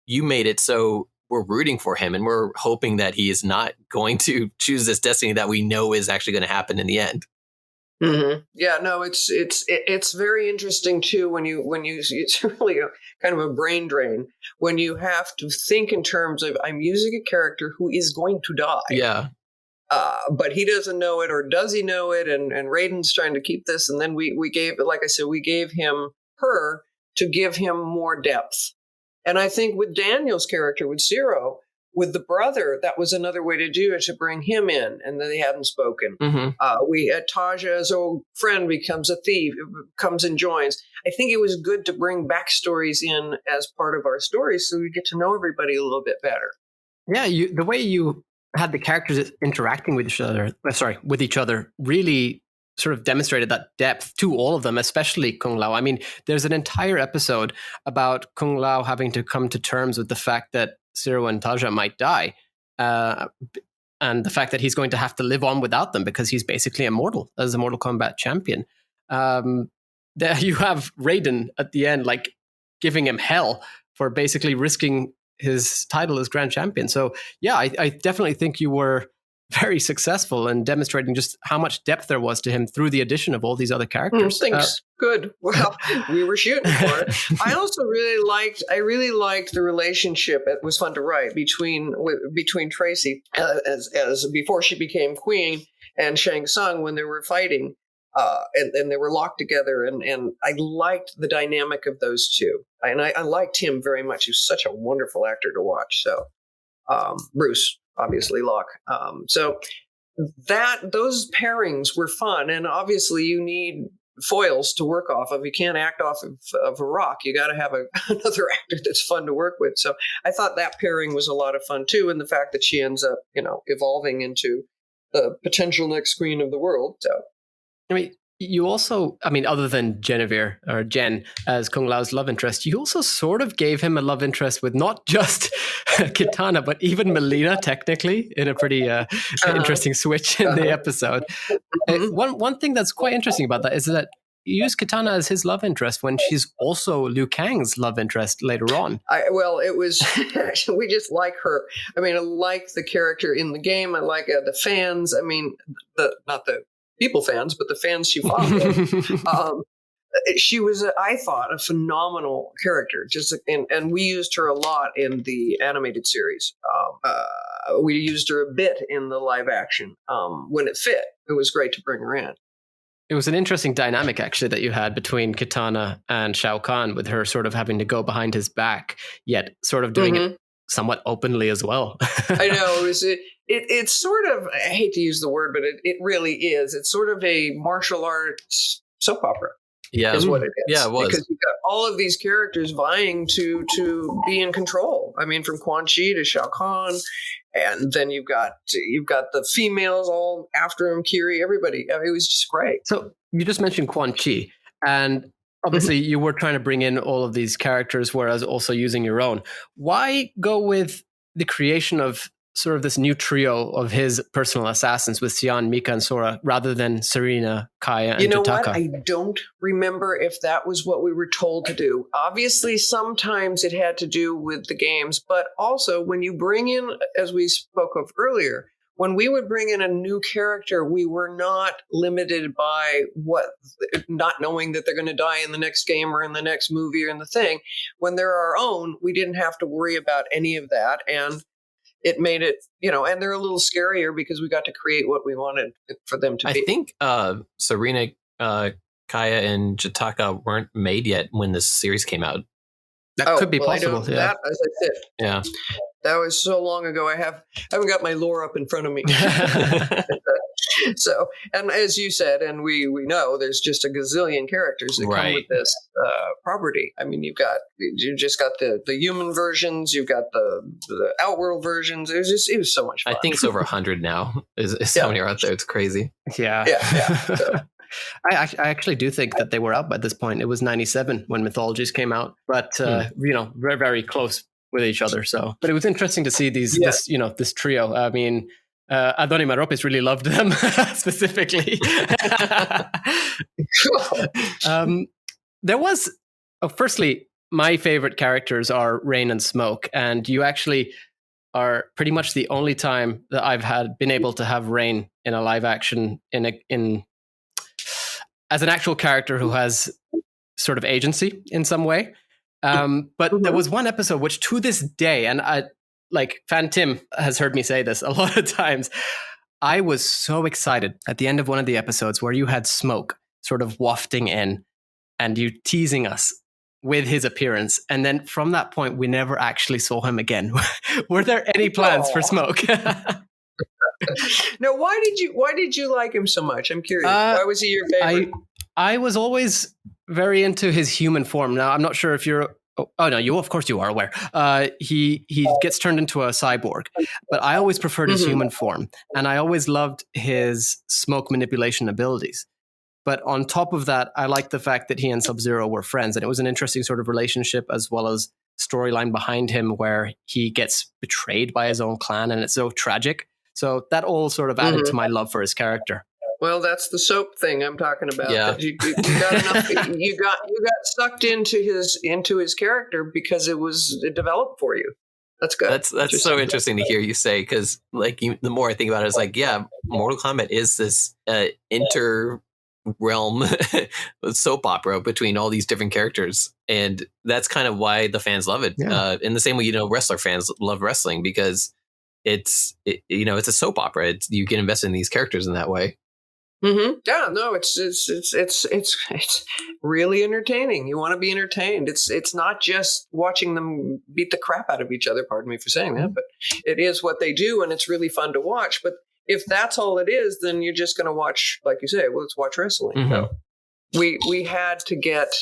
you made it so we're rooting for him and we're hoping that he is not going to choose this destiny that we know is actually going to happen in the end. Mm-hmm. Yeah, no, it's very interesting too when you it's really kind of a brain drain when you have to think in terms of I'm using a character who is going to die. Yeah. But he doesn't know it, or does he know it? And Raiden's trying to keep this, and then we gave, like I said, we gave him her to give him more depth. And I think with Daniel's character, with Zero, with the brother, that was another way to do it, to bring him in, and then they hadn't spoken. We had Taja's old friend becomes a thief, comes and joins. I think it was good to bring backstories in as part of our stories so we get to know everybody a little bit better. Yeah, the way you had the characters interacting with each other really sort of demonstrated that depth to all of them, especially Kung Lao. I mean, there's an entire episode about Kung Lao having to come to terms with the fact that Zero and Taja might die, and the fact that he's going to have to live on without them because he's basically immortal as a Mortal Kombat champion. There you have Raiden at the end, like giving him hell for basically risking his title as Grand Champion. So yeah, I definitely think you were very successful in demonstrating just how much depth there was to him through the addition of all these other characters. Thanks. Good. Well, we were shooting for it. I also really liked the relationship. It was fun to write between Tracy as before she became queen and Shang Tsung when they were fighting, and they were locked together. And I liked the dynamic of those two. And I liked him very much. He was such a wonderful actor to watch. So Bruce. Obviously, Locke. So those pairings were fun, and obviously you need foils to work off of. You can't act off of a rock. You got to have another actor that's fun to work with. So I thought that pairing was a lot of fun too, and the fact that she ends up, evolving into the potential next queen of the world. So, I mean, you also, other than Genevieve or Jen as Kung Lao's love interest, you also sort of gave him a love interest with not just Kitana, but even Melina, technically, in a pretty interesting switch in the episode. One thing that's quite interesting about that is that you use Kitana as his love interest when she's also Liu Kang's love interest later on. It was, we just like her. I like the character in the game. I like the fans. Not the people fans, but the fans she followed. She was, I thought, a phenomenal character. And we used her a lot in the animated series. We used her a bit in the live action. When it fit, it was great to bring her in. It was an interesting dynamic, actually, that you had between Kitana and Shao Kahn, with her sort of having to go behind his back, yet sort of doing it somewhat openly as well. I know it's sort of, I hate to use the word, but it really is. It's sort of a martial arts soap opera. Yeah, is what it is. Yeah, it was, because you've got all of these characters vying to be in control. I mean, from Quan Chi to Shao Kahn, and then you've got the females all after him, Kiri, everybody. I mean, it was just great. So you just mentioned Quan Chi, and obviously you were trying to bring in all of these characters, whereas also using your own. Why go with the creation of sort of this new trio of his personal assassins with Xian, Mika, and Sora, rather than Serena, Kaya, and You know Jataka? what? I don't remember if that was what we were told to do. Obviously, sometimes it had to do with the games, but also when you bring in, as we spoke of earlier, when we would bring in a new character, we were not limited by not knowing that they're going to die in the next game or in the next movie or in the thing. When they're our own, we didn't have to worry about any of that. And it made it, and they're a little scarier because we got to create what we wanted for them to be. I think Serena, Kaya, and Jataka weren't made yet when this series came out. That could be possible. Yeah. That, as I said, yeah, that was so long ago. I haven't got my lore up in front of me. So, and as you said, and we know, there's just a gazillion characters that come with this property. I mean, you just got the human versions, you've got the Outworld versions. It was so much fun. I think it's over 100 now. Is how many are out there? It's crazy. Yeah. So. I actually do think that they were out by this point. It was 97 when Mythologies came out, but very, very close with each other. So, but it was interesting to see this trio. I mean, Adoni Maropis really loved them specifically. There was, firstly, my favorite characters are Rain and Smoke, and you actually are pretty much the only time that I've been able to have Rain in a live action as an actual character who has sort of agency in some way. But there was one episode which, to this day, and Fan Tim has heard me say this a lot of times, I was so excited at the end of one of the episodes where you had Smoke sort of wafting in and you teasing us with his appearance. And then from that point, we never actually saw him again. Were there any plans for Smoke? No, why did you like him so much? I'm curious. Why was he your favorite? I was always very into his human form. Now, I'm not sure if you're... Oh, no, of course you are aware. He gets turned into a cyborg, but I always preferred his human form, and I always loved his smoke manipulation abilities. But on top of that, I liked the fact that he and Sub-Zero were friends, and it was an interesting sort of relationship, as well as storyline behind him where he gets betrayed by his own clan, and it's so tragic. So that all sort of added to my love for his character. Well, that's the soap thing I'm talking about. Yeah. You got enough. You got sucked into his character because it developed for you. That's good. That's so interesting to hear you say, because the more I think about it, it's like, yeah, Mortal Kombat is this inter-realm soap opera between all these different characters, and that's kind of why the fans love it. Yeah. In the same way, wrestler fans love wrestling, because it's a soap opera. You get invested in these characters in that way. Mm-hmm. Yeah, no, it's really entertaining. You want to be entertained. It's not just watching them beat the crap out of each other. Pardon me for saying that, but it is what they do, and it's really fun to watch. But if that's all it is, then you're just going to watch, like you say, let's watch wrestling. Mm-hmm. So we had to get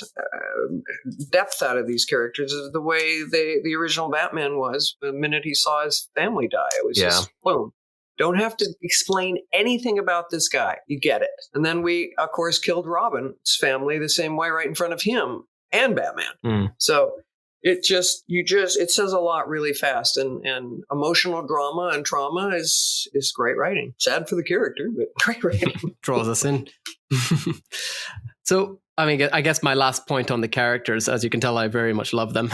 depth out of these characters, the way the original Batman was. The minute he saw his family die, it was just boom. Don't have to explain anything about this guy. You get it. And then we, of course, killed Robin's family the same way right in front of him and Batman. So it says a lot really fast. And emotional drama and trauma is great writing. Sad for the character, but great writing. Draws us in. So, I mean, I guess my last point on the characters, as you can tell, I very much love them.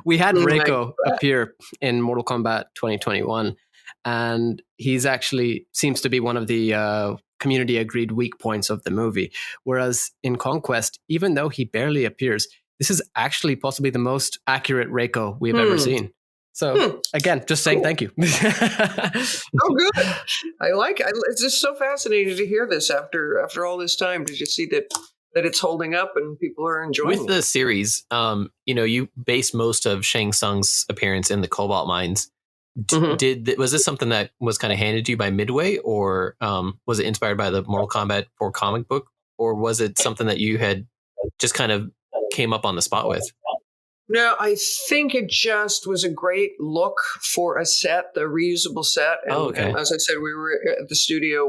We had Reiko appear in Mortal Kombat 2021. And he's actually seems to be one of the community agreed weak points of the movie. Whereas in Conquest, even though he barely appears, this is actually possibly the most accurate Reiko we've ever seen. So again, just saying thank you. Oh, good. I like it. It's just so fascinating to hear this after all this time. Did you see that that it's holding up and people are enjoying With it. the series, you base most of Shang Tsung's appearance in the Cobalt Mines. Was this something that was kind of handed to you by Midway, or was it inspired by the Mortal Kombat 4 comic book, or was it something that you had just kind of came up on the spot with? No, I think it just was a great look for a set, the reusable set. And, and as I said, we were at the studio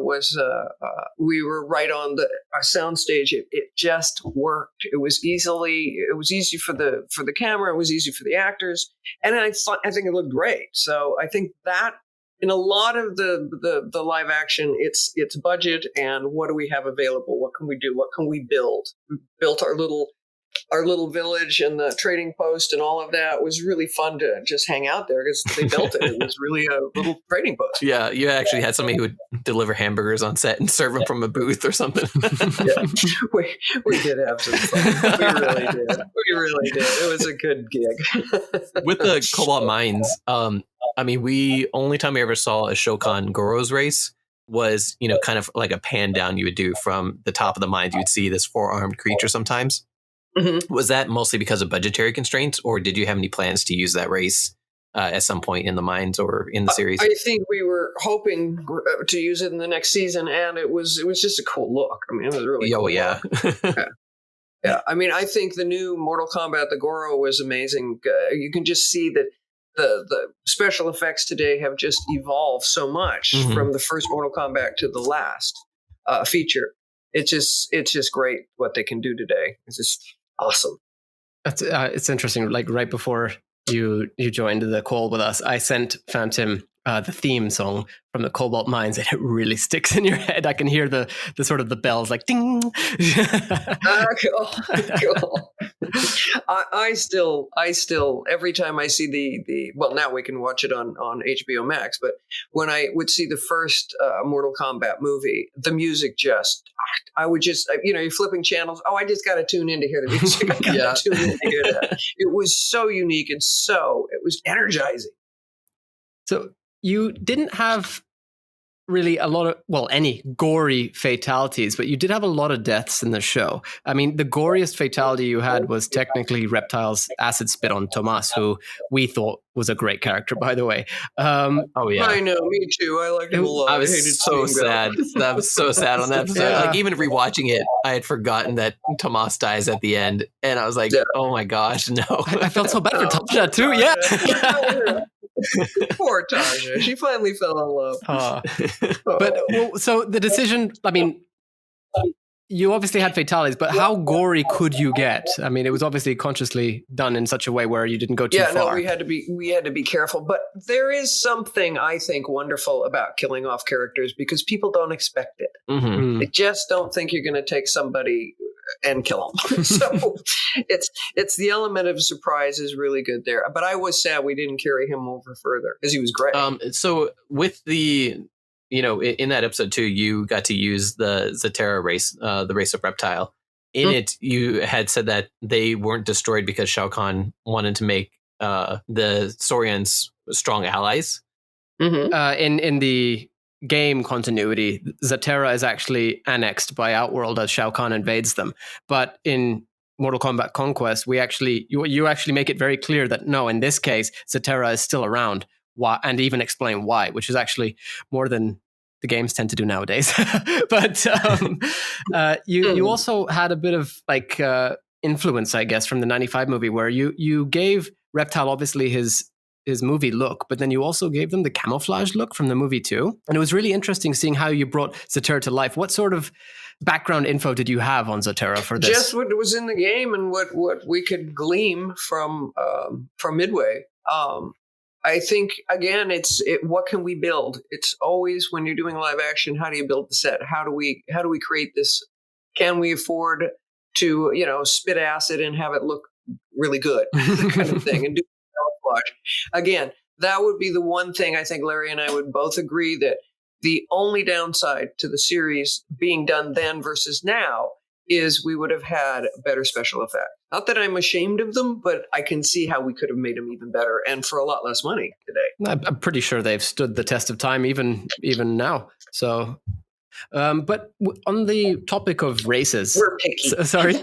we were right on our soundstage. It just worked. It was easy for the camera. It was easy for the actors. And I think it looked great. So I think that in a lot of the live action, it's budget and what do we have available? What can we do? What can we build? We built our little village and the trading post and all of that. It was really fun to just hang out there because they built it. It was really a little trading post. Yeah, you actually had somebody who would deliver hamburgers on set and serve them from a booth or something. Yeah, we did have some fun. We really did. It was a good gig. With the Cobalt Mines, the only time we ever saw a Shokan Goro's race was, kind of like a pan down you would do from the top of the mines. You'd see this 4-armed creature sometimes. Mm-hmm. Was that mostly because of budgetary constraints, or did you have any plans to use that race at some point in the mines or in the series? I think we were hoping to use it in the next season, and it was just a cool look. I mean, it was really cool. Yeah. Yeah. I mean, I think the new Mortal Kombat, the Goro, was amazing. You can just see that the special effects today have just evolved so much from the first Mortal Kombat to the last feature. It's just great what they can do today. It's just awesome. It's interesting. Like right before you joined the call with us, I sent Phantom the theme song from the Cobalt Mines, and it really sticks in your head. I can hear the sort of the bells like ding. Cool. I still every time I see the now we can watch it on HBO Max, but when I would see the first Mortal Kombat movie, the music I would just you're flipping channels. Oh, I just got to tune in to hear the music. I got to tune in to hear that. It was so unique and it was energizing. So you didn't have really any gory fatalities, but you did have a lot of deaths in the show. I mean, the goriest fatality you had was technically Reptile's acid spit on Tomas, who we thought was a great character, by the way. Oh yeah, I know, me too. I liked him a lot. I was so sad. That was so sad on that episode. Yeah. Like even rewatching it, I had forgotten that Tomas dies at the end, and I was like, "Oh my gosh, no!" I felt so bad for Tasha too. Yeah. Poor Tasha. She finally fell in love. But so the decision, I mean, you obviously had fatalities, but how gory could you get? I mean, it was obviously consciously done in such a way where you didn't go too far. Yeah, no, we had to be careful. But there is something I think wonderful about killing off characters because people don't expect it. Mm-hmm. They just don't think you're going to take somebody and kill them. So it's the element of surprise is really good there. But I was sad we didn't carry him over further because he was great. So with the in that episode too, you got to use the Zatara race, the race of Reptile. In it, you had said that they weren't destroyed because Shao Kahn wanted to make the Saurians strong allies. Mm-hmm. In the game continuity, Zatara is actually annexed by Outworld as Shao Kahn invades them. But in Mortal Kombat Conquest, you actually make it very clear that no, in this case, Zatara is still around. Why, and even explain why, which is actually more than the games tend to do nowadays. But you also had a bit of influence, I guess, from the '95 movie, where you gave Reptile obviously his movie look, but then you also gave them the camouflage look from the movie too. And it was really interesting seeing how you brought Zatara to life. What sort of background info did you have on Zatara for this? Just what was in the game and what we could glean from Midway. I think, again, what can we build? It's always when you're doing live action, how do you build the set? How do we create this? Can we afford to, spit acid and have it look really good kind of thing and do camouflage? Again, that would be the one thing I think Larry and I would both agree that the only downside to the series being done then versus now is we would have had better special effects. Not that I'm ashamed of them, but I can see how we could have made them even better and for a lot less money today. I'm pretty sure they've stood the test of time even now. So But on the topic of races, we're picky. Sorry,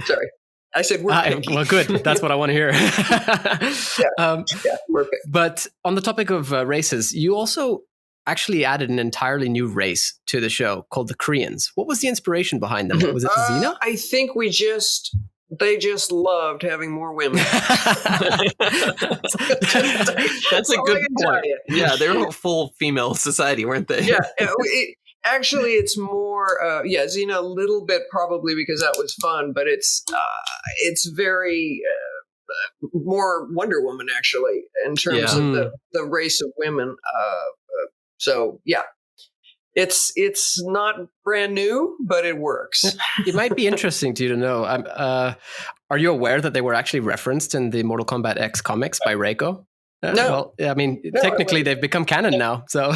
sorry. I said we're picky. Well, good. That's what I want to hear. We're picky. But on the topic of races, you also actually added an entirely new race to the show called the Koreans. What was the inspiration behind them? Was it Xena? I think they just loved having more women. That's a good point. Yeah, they were a full female society, weren't they? Yeah. Actually, it's more, Xena a little bit probably because that was fun, but it's very more Wonder Woman actually in terms of the race of women. So yeah, it's not brand new, but it works. It might be interesting to you to know. Are you aware that they were actually referenced in the Mortal Kombat X comics by Reiko? No. Well, I mean, technically they've become canon now. So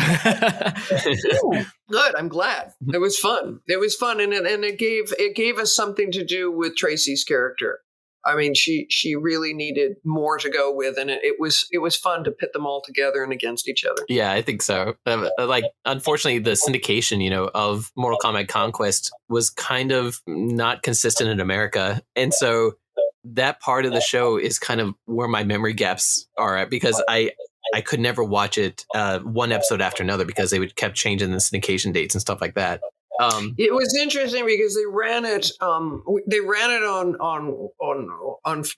good. I'm glad. It was fun. It was fun, and it gave us something to do with Tracy's character. I mean, she really needed more to go with, and it was fun to pit them all together and against each other. Yeah, I think so. Unfortunately, the syndication, of Mortal Kombat Conquest was kind of not consistent in America, and so that part of the show is kind of where my memory gaps are at, because I could never watch it one episode after another because they would kept changing the syndication dates and stuff like that. It was interesting because they ran it on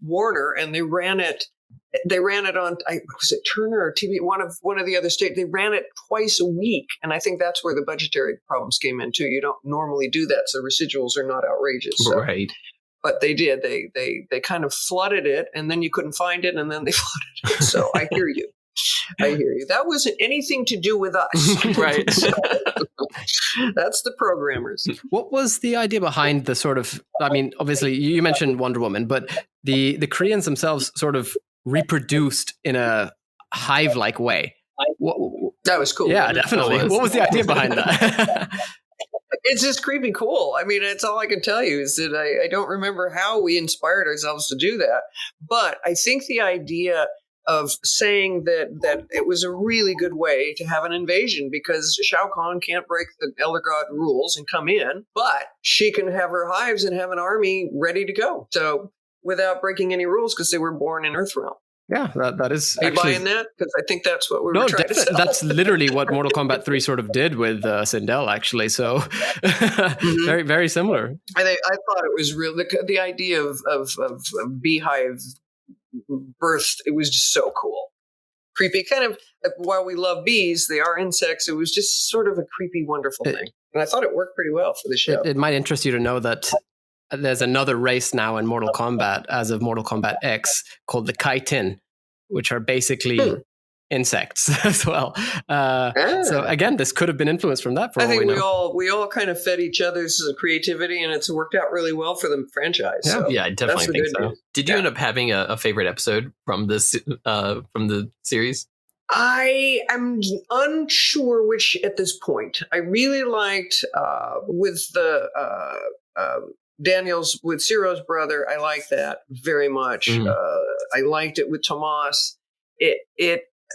Warner, and they ran it on was it Turner or TV, one of the other states. They ran it twice a week, and I think that's where the budgetary problems came in too. You don't normally do that, so residuals are not outrageous. So. Right. But they did. They kind of flooded it, and then you couldn't find it, and then they flooded it. So I hear you. That wasn't anything to do with us. Right. So, that's the programmers. What was the idea behind the sort of, I mean, obviously you mentioned Wonder Woman, but the Koreans themselves sort of reproduced in a hive-like way. That was cool. Yeah, definitely. What was the idea behind that? It's just creepy cool. I mean, that's all I can tell you is that I don't remember how we inspired ourselves to do that. But I think the idea of saying that it was a really good way to have an invasion, because Shao Kahn can't break the Elder God rules and come in, but she can have her hives and have an army ready to go. So without breaking any rules, because they were born in Earthrealm. Yeah, that is. Are you buying that? Because I think that's what we're trying to sell. That's literally what Mortal Kombat 3 sort of did with Sindel, actually. So very, very similar. I thought it was real. The idea of beehive birth, it was just so cool. Creepy. Kind of, while we love bees, they are insects. It was just sort of a creepy, wonderful thing. And I thought it worked pretty well for the show. It might interest you to know that there's another race now in Mortal Kombat, as of Mortal Kombat X, called the Kaitin, which are basically insects as well. So again, this could have been influenced from that. I think we all kind of fed each other's creativity, and it's worked out really well for the franchise. Yeah, so I definitely think so. News. Did you end up having a favorite episode from this from the series? I am unsure which at this point. I really liked with the Daniels with Ciro's brother. I like that very much. I liked it with Tomas.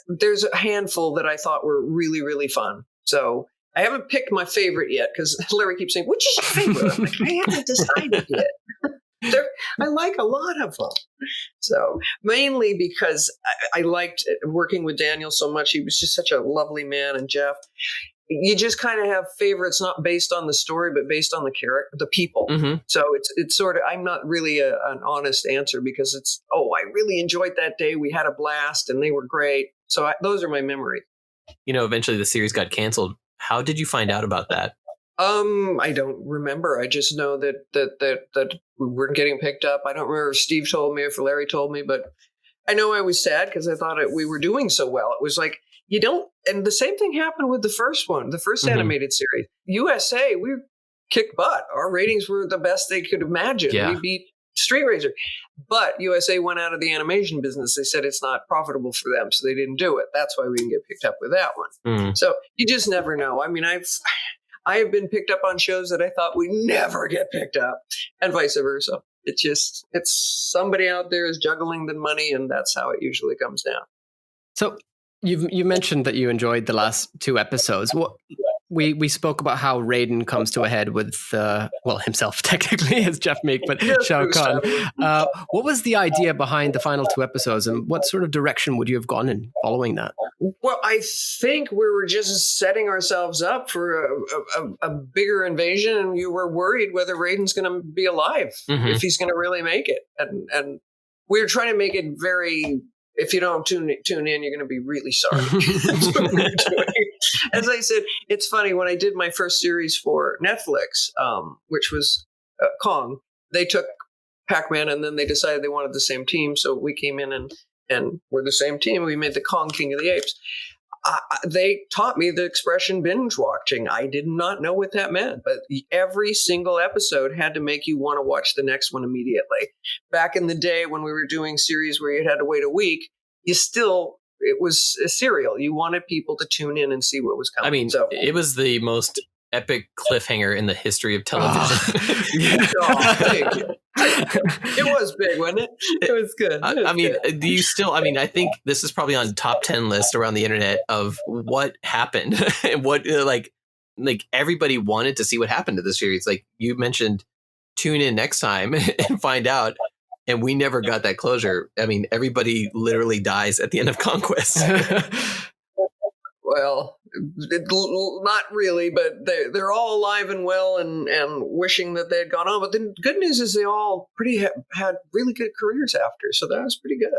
There's a handful that I thought were really, really fun. So I haven't picked my favorite yet, because Larry keeps saying, "Which is your favorite?" I'm like, I haven't decided yet. I like a lot of them. So mainly because I liked working with Daniel so much. He was just such a lovely man, and Jeff. You just kind of have favorites, not based on the story, but based on the character, the people. So it's sort of, I'm not really an honest answer, because it's, I really enjoyed that day. We had a blast and they were great. So those are my memories. Eventually the series got canceled. How did you find out about that? I don't remember. I just know that we weren't getting picked up. I don't remember if Steve told me or if Larry told me, but I know I was sad because I thought we were doing so well. It was like, and the same thing happened with the first one, the first animated series. USA, we kicked butt. Our ratings were the best they could imagine. Yeah. We beat Street Racer. But USA went out of the animation business. They said it's not profitable for them, so they didn't do it. That's why we didn't get picked up with that one. So you just never know. I mean, I have been picked up on shows that I thought we never get picked up, and vice versa. It's somebody out there is juggling the money, and that's how it usually comes down. So you mentioned that you enjoyed the last two episodes. we spoke about how Raiden comes to a head with, himself technically as Jeff Meek, but Shao Kahn. What was the idea behind the final 2 episodes, and what sort of direction would you have gone in following that? Well, I think we were just setting ourselves up for a bigger invasion, and you were worried whether Raiden's going to be alive, if he's going to really make it. And we were trying to make it very, if you don't tune in, you're going to be really sorry. That's what we were doing. As I said, it's funny, when I did my first series for Netflix, which was Kong, they took Pac-Man and then they decided they wanted the same team. So we came in and we're the same team. We made the Kong King of the Apes. They taught me the expression binge watching. I did not know what that meant, but every single episode had to make you want to watch the next one immediately. Back in the day when we were doing series where you had to wait a week, it was a serial. You wanted people to tune in and see what was coming. I mean, it was the most epic cliffhanger in the history of television. Thank you. It was big, wasn't it? It was good. Do you still? I mean, I think this is probably on top 10 list around the internet of what happened and what like everybody wanted to see what happened to the series. Like you mentioned, tune in next time and find out. And we never got that closure. I mean, everybody literally dies at the end of Conquest. Well, not really, but they're all alive and well and wishing that they had gone on. But the good news is they all had really good careers after, so that was pretty good.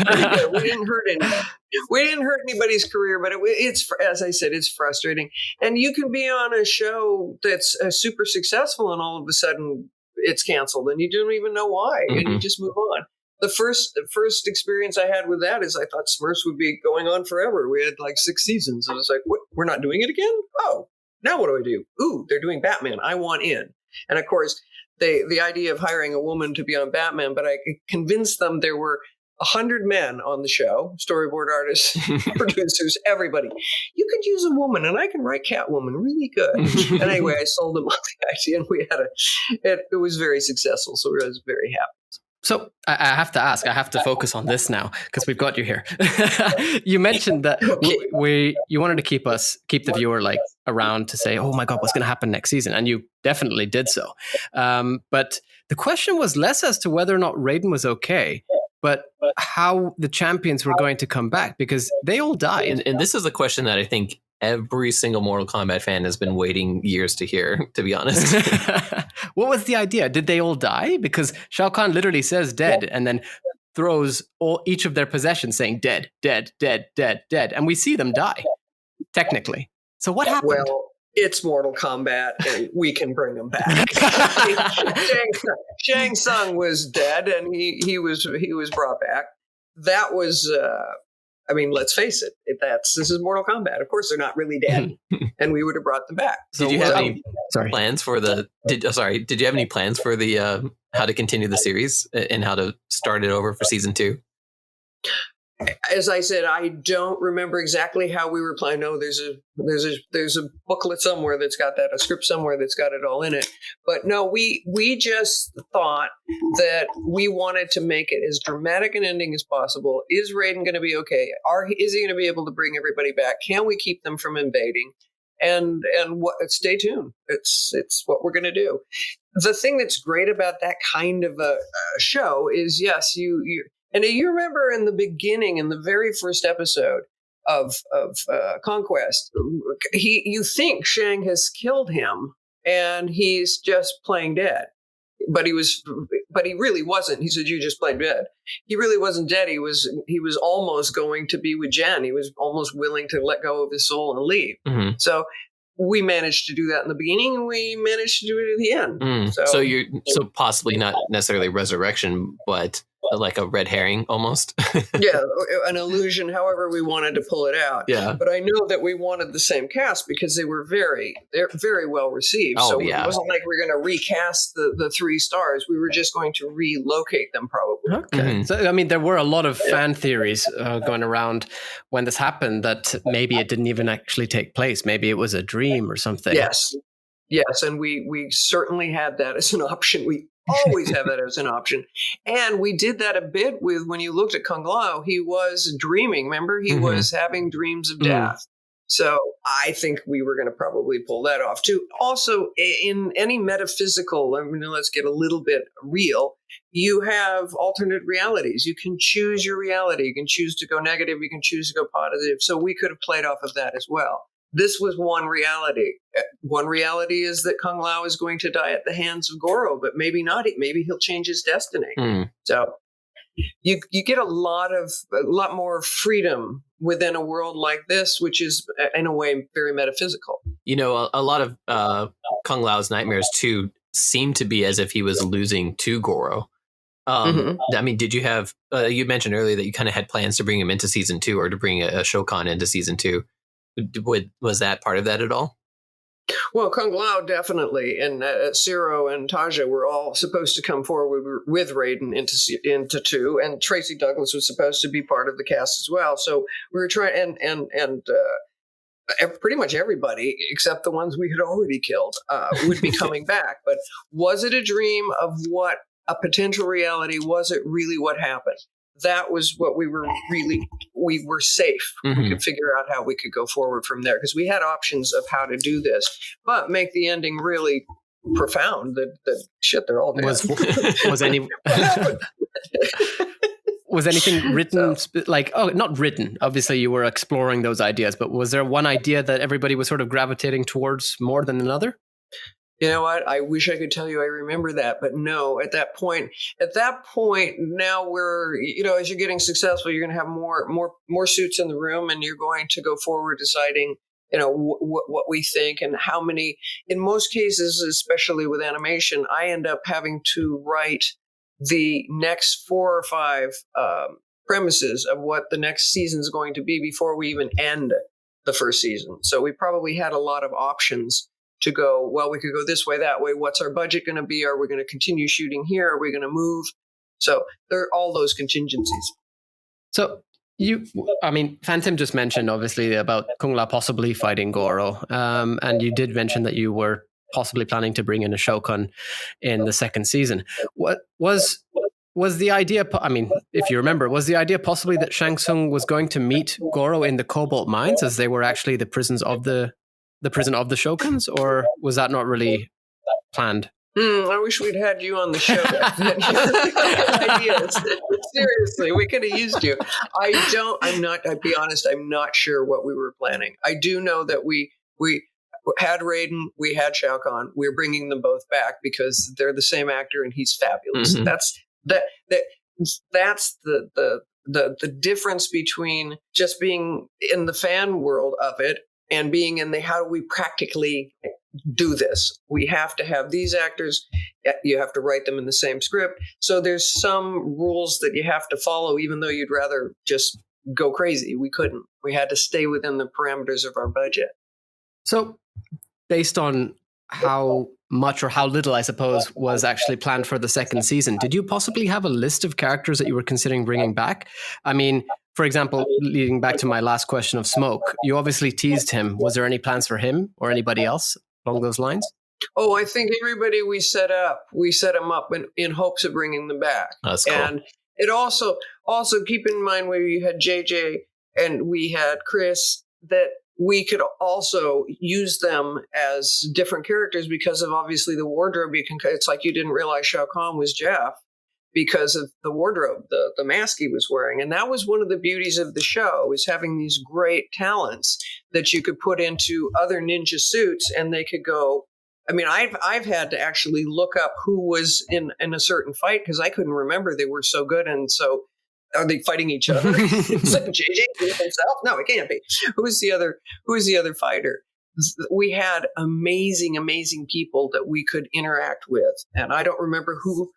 Pretty good. We didn't hurt anybody. We didn't hurt anybody's career, but it's, as I said, it's frustrating. And you can be on a show that's super successful, and all of a sudden it's canceled, and you don't even know why, and you just move on. The first experience I had with that is I thought Smurfs would be going on forever. We had like 6 seasons. And I was like, what? We're not doing it again? Oh, now what do I do? Ooh, they're doing Batman. I want in. And of course, the idea of hiring a woman to be on Batman, but I convinced them there were 100 men on the show, storyboard artists, producers, everybody. You could use a woman, and I can write Catwoman really good. And anyway, I sold them on the idea, and we had it was very successful. So I was very happy. So I have to ask, I have to focus on this now because we've got you here. You mentioned that you wanted to keep the viewer like around to say, oh my God, what's going to happen next season? And you definitely did so. But the question was less as to whether or not Raiden was okay, but how the champions were going to come back, because they all died. And this is the question that I think every single Mortal Kombat fan has been waiting years to hear, to be honest. What was the idea? Did they all die? Because Shao Kahn literally says dead and then throws each of their possessions saying dead, dead, dead, dead, dead. And we see them die, technically. So what happened? Well, it's Mortal Kombat, and we can bring them back. Shang Tsung was dead, and he was brought back. That was... I mean, let's face it. This is Mortal Kombat. Of course, they're not really dead, and we would have brought them back. Did you have any plans for the? Did you have any plans for the how to continue the series and how to start it over for season 2? As I said, I don't remember exactly how we were planning. No, there's a booklet somewhere that's got that, a script somewhere that's got it all in it. But no, we just thought that we wanted to make it as dramatic an ending as possible. Is Raiden going to be okay? Is he going to be able to bring everybody back? Can we keep them from invading? And stay tuned. It's what we're going to do. The thing that's great about that kind of a show is, yes, and you remember in the beginning, in the very first episode of Conquest, you think Shang has killed him and he's just playing dead, but he really wasn't. He said, "You just played dead." He really wasn't dead. He was almost going to be with Jen. He was almost willing to let go of his soul and leave. Mm-hmm. So we managed to do that in the beginning, and we managed to do it at the end. So possibly not necessarily resurrection, but like a red herring almost. Yeah, an illusion, however we wanted to pull it out. Yeah. But I know that we wanted the same cast because they're very well received. Oh, so yeah. It wasn't like we're going to recast the 3 stars. We were just going to relocate them probably. Okay. Mm-hmm. So, I mean, there were a lot of fan theories going around when this happened that maybe it didn't even actually take place. Maybe it was a dream or something. Yes. And we certainly had that as an option. We always have that as an option. And we did that a bit with, when you looked at Kung Lao, he was dreaming. Remember, he was having dreams of death. So I think we were going to probably pull that off too. Also, in any metaphysical, I mean, let's get a little bit real. You have alternate realities. You can choose your reality. You can choose to go negative. You can choose to go positive. So we could have played off of that as well. This was one reality. One reality is that Kung Lao is going to die at the hands of Goro, but maybe not. Maybe he'll change his destiny. So you get a lot more freedom within a world like this, which is in a way very metaphysical. You know, a lot of Kung Lao's nightmares too seem to be as if he was losing to Goro. I mean, did you have? You mentioned earlier that you kind of had plans to bring him into season 2 or to bring a Shokan into season 2. Was that part of that at all? Well, Kung Lao definitely, and Ciro and Taja were all supposed to come forward with Raiden into 2, and Tracy Douglas was supposed to be part of the cast as well. So we were trying, and pretty much everybody except the ones we had already killed would be coming back. But was it a dream of what a potential reality? Was it really what happened? That was what we were safe. We could figure out how we could go forward from there because we had options of how to do this, but make the ending really profound. That shit, they're all dead. Was anything written not written? Obviously, you were exploring those ideas, but was there one idea that everybody was sort of gravitating towards more than another? You know what? I wish I could tell you I remember that, but no. At that point, now we're, as you're getting successful, you're going to have more suits in the room, and you're going to go forward deciding, what we think and how many. In most cases, especially with animation, I end up having to write the next 4 or 5 premises of what the next season is going to be before we even end the first season. So we probably had a lot of options to go, well, we could go this way, that way. What's our budget going to be? Are we going to continue shooting here? Are we going to move? So there are all those contingencies. So Phantom just mentioned obviously about Kung Lao possibly fighting Goro. And you did mention that you were possibly planning to bring in a Shokan in the second season. What was the idea? I mean, if you remember, was the idea possibly that Shang Tsung was going to meet Goro in the Cobalt Mines, as they were actually the prison of the Shokans, or was that not really planned? I wish we'd had you on the show. Ideas. Seriously, we could have used you. I'd be honest, I'm not sure what we were planning. I do know that we had Raiden, we had Shao Kahn. We're bringing them both back because they're the same actor and he's fabulous. That's the difference between just being in the fan world of it and being in how do we practically do this? We have to have these actors. You have to write them in the same script. So there's some rules that you have to follow, even though you'd rather just go crazy. We couldn't. We had to stay within the parameters of our budget. So based on how much or how little, I suppose, was actually planned for the second season, did you possibly have a list of characters that you were considering bringing back? I mean, for example, leading back to my last question of Smoke, you obviously teased him. Was there any plans for him or anybody else along those lines? Oh, I think everybody we set them up in hopes of bringing them back. That's cool. And it also keep in mind where you had JJ and we had Chris, that we could also use them as different characters because of obviously the wardrobe. It's like you didn't realize Shao Kahn was Jeff because of the wardrobe, the mask he was wearing. And that was one of the beauties of the show, is having these great talents that you could put into other ninja suits and they could go. I mean, I've had to actually look up who was in a certain fight because I couldn't remember. They were so good. And so are they fighting each other? It's like JJ himself? No, it can't be. Who is the other fighter? We had amazing people that we could interact with. And I don't remember who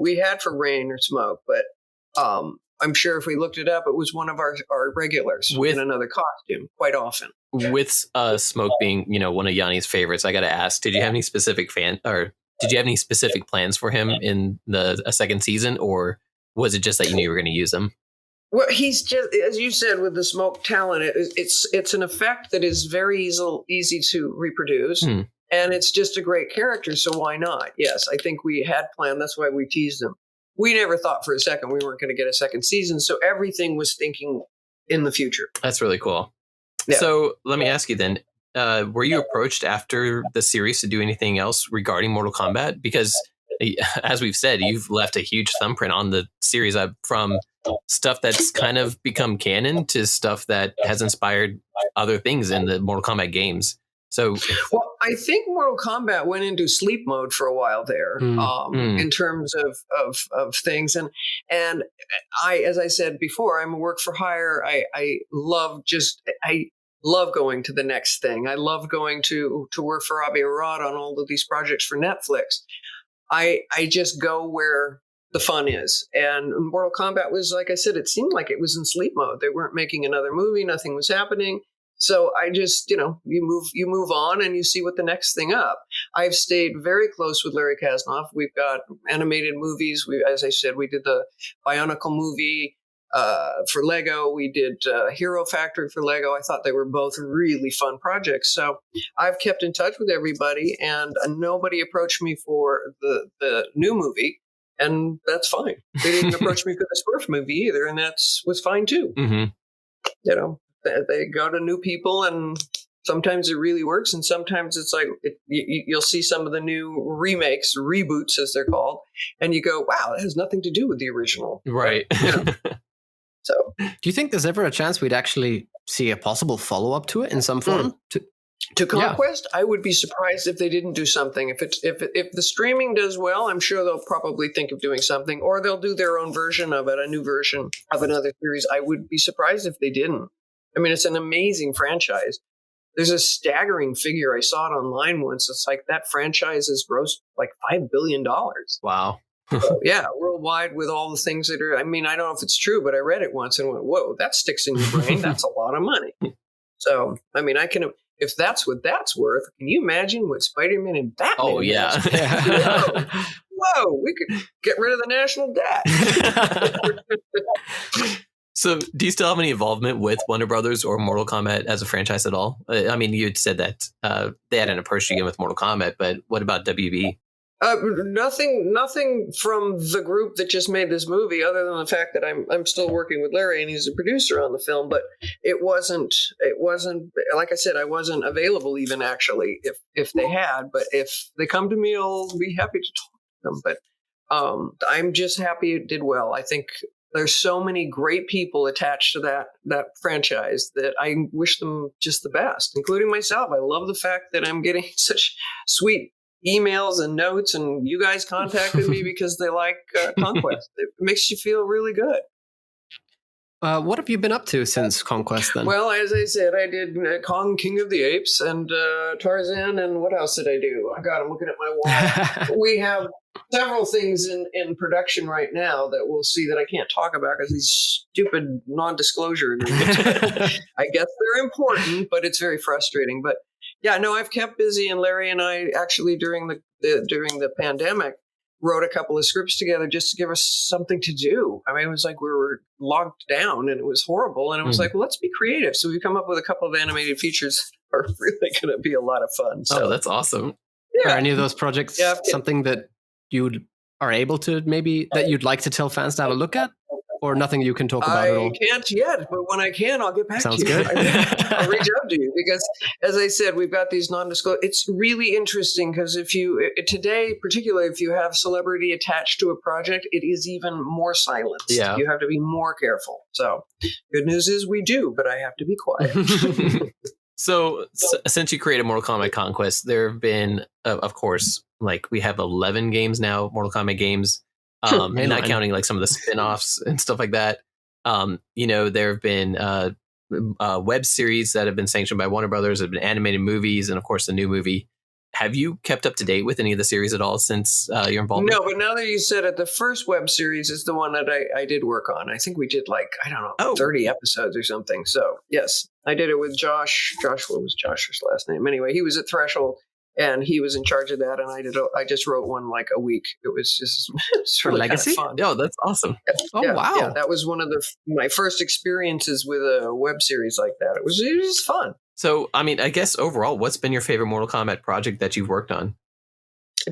we had for Rain or Smoke, but I'm sure if we looked it up, it was one of our regulars in another costume quite often. With Smoke being, one of Yanni's favorites, I got to ask, did you have any specific plans for him in a second season, or was it just that you knew you were going to use him? Well, he's just, as you said, with the Smoke talent, it's an effect that is very easy to reproduce. And it's just a great character, so why not? Yes, I think we had planned. That's why we teased him. We never thought for a second we weren't going to get a second season, so everything was thinking in the future. That's really cool. Yeah. So let me ask you then, were you approached after the series to do anything else regarding Mortal Kombat? Because as we've said, you've left a huge thumbprint on the series, from stuff that's kind of become canon to stuff that has inspired other things in the Mortal Kombat games. So, Well, I think Mortal Kombat went into sleep mode for a while there, in terms of things, and as I said before, I'm a work for hire. I love going to the next thing. I love going to work for Abe Arad on all of these projects for Netflix. I just go where the fun is. And Mortal Kombat was, like I said, it seemed like it was in sleep mode. They weren't making another movie. Nothing was happening. So I just, you move on and you see what the next thing up. I've stayed very close with Larry Kasnoff. We've got animated movies. As I said, we did the Bionicle movie for Lego. We did Hero Factory for Lego. I thought they were both really fun projects. So I've kept in touch with everybody, and nobody approached me for the new movie. And that's fine. They didn't approach me for the Smurf movie either, and was fine too. Mm-hmm. They go to new people, and sometimes it really works, and sometimes it's like you'll see some of the new remakes, reboots as they're called, and you go, "Wow, that has nothing to do with the original." Right. So, do you think there's ever a chance we'd actually see a possible follow-up to it in some form? To Conquest, I would be surprised if they didn't do something. If the streaming does well, I'm sure they'll probably think of doing something, or they'll do their own version of it, a new version of another series. I would be surprised if they didn't. I mean, it's an amazing franchise. There's a staggering figure. I saw it online once. It's like that franchise has grossed like $5 billion. Wow. So, yeah, worldwide with all the things that are, I mean, I don't know if it's true, but I read it once and went, whoa, that sticks in your brain. That's a lot of money. So, I mean, if that's what that's worth, can you imagine what Spider-Man and Batman Oh, yeah. Whoa, we could get rid of the national debt. So, do you still have any involvement with Warner Brothers or Mortal Kombat as a franchise at all? I mean, you had said that they hadn't approached you again with Mortal Kombat, but what about WB? Nothing from the group that just made this movie, other than the fact that I'm still working with Larry and he's a producer on the film. But it wasn't like I said, I wasn't available even actually if they had. But if they come to me, I'll be happy to talk to them. But I'm just happy it did well. I think there's so many great people attached to that franchise that I wish them just the best, including myself. I love the fact that I'm getting such sweet emails and notes, and you guys contacted me because they like Conquest. It makes you feel really good. What have you been up to since Conquest then? Well, as I said, I did Kong, King of the Apes, and Tarzan, and what else did I do? Oh God, I'm looking at my wall. We have several things in production right now that we'll see that I can't talk about because these stupid non-disclosure agreements. I guess they're important, but it's very frustrating. But yeah, no, I've kept busy, and Larry and I actually during the pandemic wrote a couple of scripts together just to give us something to do. I mean, it was like we were locked down and it was horrible, and it was like, well, let's be creative. So we come up with a couple of animated features that are really going to be a lot of fun. So that's awesome. Yeah. Are any of those projects something that you are able to that you'd like to tell fans to have a look at? Or nothing you can talk about at all? I can't yet, but when I can, I'll get back Sounds to you. Good. I'll reach out to you because, as I said, we've got these non-disclosure. It's really interesting because today, particularly if you have celebrity attached to a project, it is even more silenced. Yeah. You have to be more careful. So good news is we do, but I have to be quiet. So since you created Mortal Kombat Conquest, there have been, of course, like we have 11 games now, Mortal Kombat games. Not counting like some of the spin-offs and stuff like that. There have been web series that have been sanctioned by Warner Brothers, have been animated movies, and of course the new movie. Have you kept up to date with any of the series at all since your involvement? No, but now that you said it, the first web series is the one that I did work on. I think we did 30 episodes or something. So yes, I did it with Josh. What was Josh's last name? Anyway, he was at Threshold. And he was in charge of that, and I just wrote one like a week. It was just really Legacy? kind of fun. Oh, that's awesome! Oh wow! Yeah, that was one of my first experiences with a web series like that. It was fun. So, I mean, I guess overall, what's been your favorite Mortal Kombat project that you've worked on?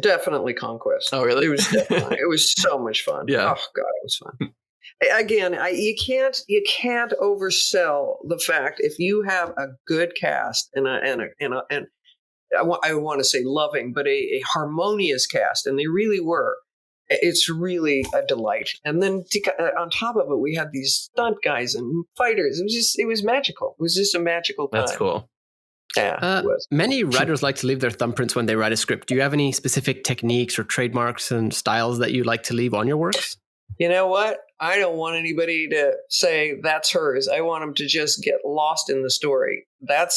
Definitely Conquest. Oh, really? It was so much fun. Yeah. Oh God, it was fun. again, you can't oversell the fact if you have a good cast and I want to say loving, but a harmonious cast, and they really were. It's really a delight. And then on top of it, we had these stunt guys and fighters. It was magical. It was just a magical time. That's cool. Yeah, many writers like to leave their thumbprints when they write a script. Do you have any specific techniques or trademarks and styles that you like to leave on your works? You know what? I don't want anybody to say that's hers. I want them to just get lost in the story. I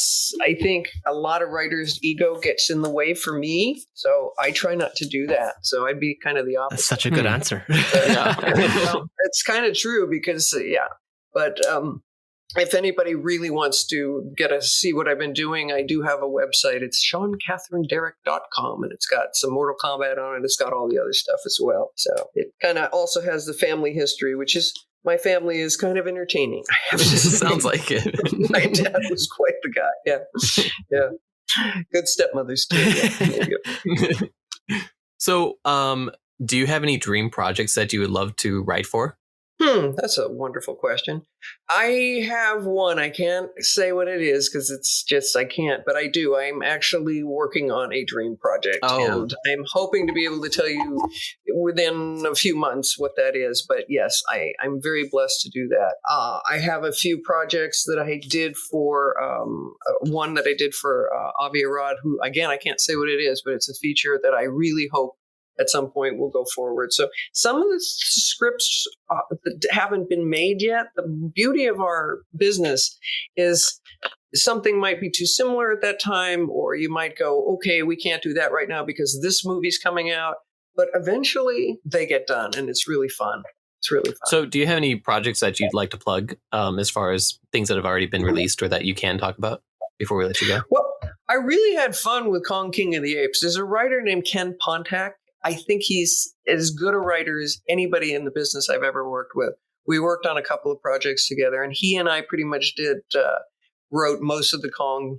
think a lot of writers' ego gets in the way for me. So I try not to do that. So I'd be kind of the opposite. That's such a good answer. It's kind of true because, But if anybody really wants to get to see what I've been doing, I do have a website. It's SeanCatherineDerrick.com, and it's got some Mortal Kombat on it. It's got all the other stuff as well. So it kind of also has the family history, which is, my family is kind of entertaining. Sounds like it. My dad was quite the guy. Yeah. Good stepmothers too. Yeah. So, do you have any dream projects that you would love to write for? That's a wonderful question. I have one. I can't say what it is because it's just, I can't, but I do. I'm actually working on a dream project, and I'm hoping to be able to tell you within a few months what that is. But yes, I'm very blessed to do that. I have a few projects that I did for, one that I did for Avi Arad, who, again, I can't say what it is, but it's a feature that I really hope at some point will go forward. So some of the scripts that haven't been made yet. The beauty of our business is something might be too similar at that time, or you might go, okay, we can't do that right now because this movie's coming out. But eventually they get done, and it's really fun. It's really fun. So do you have any projects that you'd like to plug as far as things that have already been released or that you can talk about before we let you go? Well, I really had fun with Kong King of the Apes. There's a writer named Ken Pontac. I think he's as good a writer as anybody in the business I've ever worked with. We worked on a couple of projects together, and he and I pretty much wrote most of the Kong,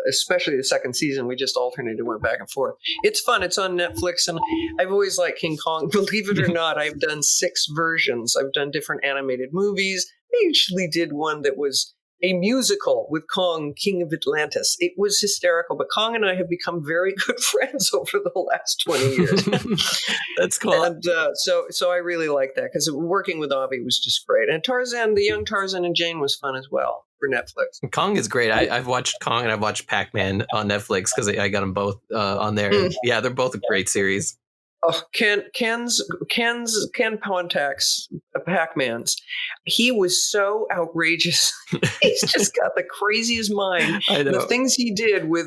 especially the second season. We just alternated, went back and forth. It's fun. It's on Netflix, and I've always liked King Kong. Believe it or not, I've done 6 versions. I've done different animated movies. I actually did one that was a musical with Kong, King of Atlantis. It was hysterical, but Kong and I have become very good friends over the last 20 years. That's cool. And so I really like that because working with Avi was just great. And Tarzan, the young Tarzan and Jane was fun as well for Netflix. Kong is great. I've watched Kong and I've watched Pac-Man on Netflix because I got them both on there. Yeah, they're both a great series. Oh, Ken Pontac's Pac-Man's. He was so outrageous. He's just got the craziest mind. I know. The things he did with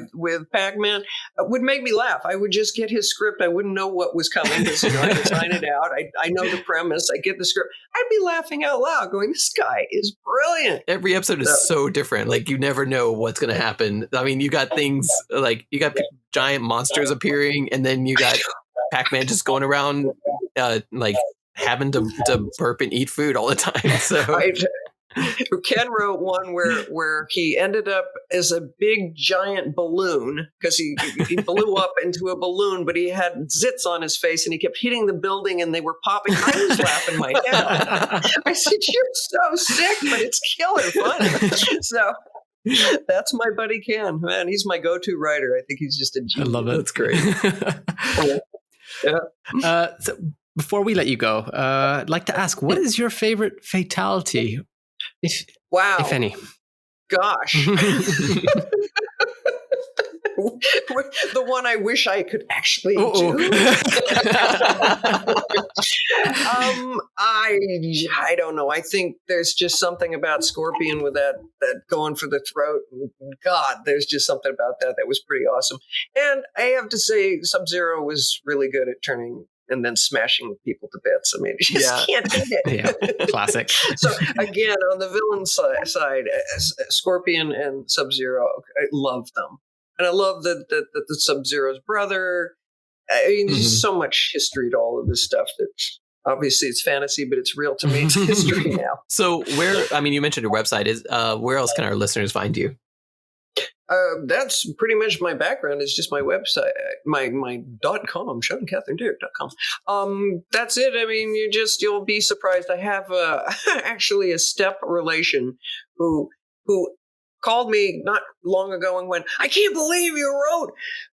Pac-Man would make me laugh. I would just get his script. I wouldn't know what was coming because I could sign it out. I know the premise. I get the script. I'd be laughing out loud going, this guy is brilliant. Every episode is so different. Like, you never know what's going to happen. I mean, you got things like, you got giant monsters appearing, and then you got Pac-Man just going around like having to burp and eat food all the time. So Ken wrote one where he ended up as a big giant balloon because he blew up into a balloon, but he had zits on his face and he kept hitting the building and they were popping. I was laughing my head off. I said, "You're so sick, but it's killer fun." So that's my buddy Ken. Man, he's my go-to writer. I think he's just a genius. I love it. That's great. Yeah. So before we let you go, I'd like to ask, what is your favorite fatality, if any? Gosh. The one I wish I could actually do. I don't know. I think there's just something about Scorpion with that going for the throat. God, there's just something about that was pretty awesome. And I have to say, Sub-Zero was really good at turning and then smashing people to bits. I mean, you just can't beat it. Yeah, classic. So again, on the villain side, Scorpion and Sub-Zero, I love them. And I love that the Sub-Zero's brother. I mean, there's so much history to all of this stuff that obviously it's fantasy, but it's real to me. It's history now. So you mentioned your website. Where else can our listeners find you? That's pretty much my background. Is just my website, my .com, SeanCatherineDuke.com. That's it. I mean, you'll be surprised. I have actually a step relation who called me not long ago and went, "I can't believe you wrote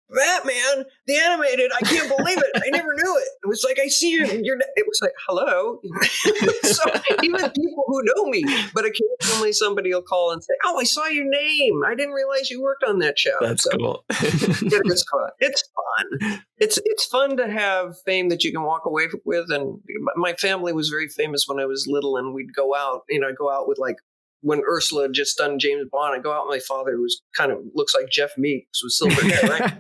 Batman, the animated. I can't believe it. I never knew it." It was like, I see you. It was like, hello. So even people who know me, but occasionally somebody will call and say, "Oh, I saw your name. I didn't realize you worked on that show." That's cool. It's fun. It's fun. It's fun to have fame that you can walk away with. And my family was very famous when I was little, and we'd go out. I'd go out with like, when Ursula had just done James Bond, I go out with my father, who was looks like Jeff Meeks with silver hair, right?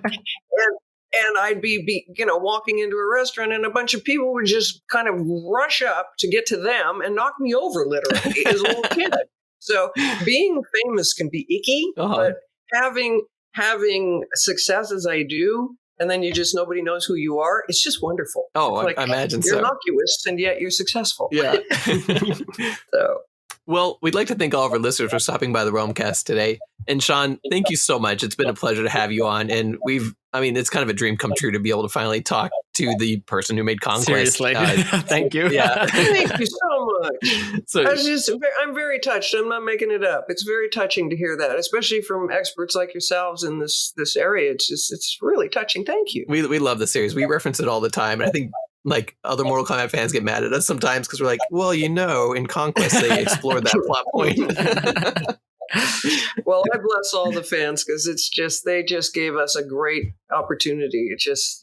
and I'd be walking into a restaurant, and a bunch of people would just kind of rush up to get to them and knock me over, literally, as a little kid. So being famous can be icky, but having success as I do, and then nobody knows who you are, it's just wonderful. Oh, I imagine you're so. You're innocuous, and yet you're successful. Yeah. So. Well, we'd like to thank all of our listeners for stopping by the Realm Kast today. And Sean, thank you so much. It's been a pleasure to have you on. And it's kind of a dream come true to be able to finally talk to the person who made Conquest. Seriously. Thank you. Yeah. Thank you so much. So, I'm very touched. I'm not making it up. It's very touching to hear that, especially from experts like yourselves in this area. It's really touching. Thank you. We love the series. We reference it all the time. And I think other Mortal Kombat fans get mad at us sometimes because we're like, well, in Conquest, they explored that plot point. Well, I bless all the fans because they just gave us a great opportunity.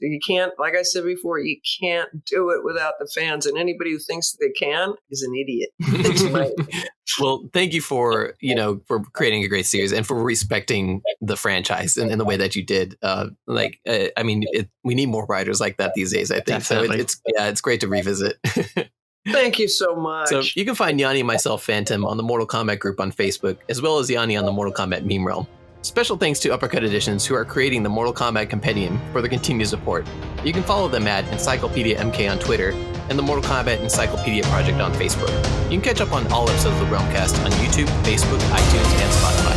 You can't, like I said before, you can't do it without the fans, and anybody who thinks that they can is an idiot. Well, thank you for creating a great series and for respecting the franchise in the way that you did. We need more writers like that these days, I think. Definitely. So it's great to revisit. Thank you so much. So you can find Yanni and myself, Phantom, on the Mortal Kombat group on Facebook, as well as Yanni on the Mortal Kombat meme realm. Special thanks to Uppercut Editions, who are creating the Mortal Kombat Compendium, for their continued support. You can follow them at Encyclopedia MK on Twitter and the Mortal Kombat Encyclopedia Project on Facebook. You can catch up on all episodes of the Realm Kast on YouTube, Facebook, iTunes, and Spotify.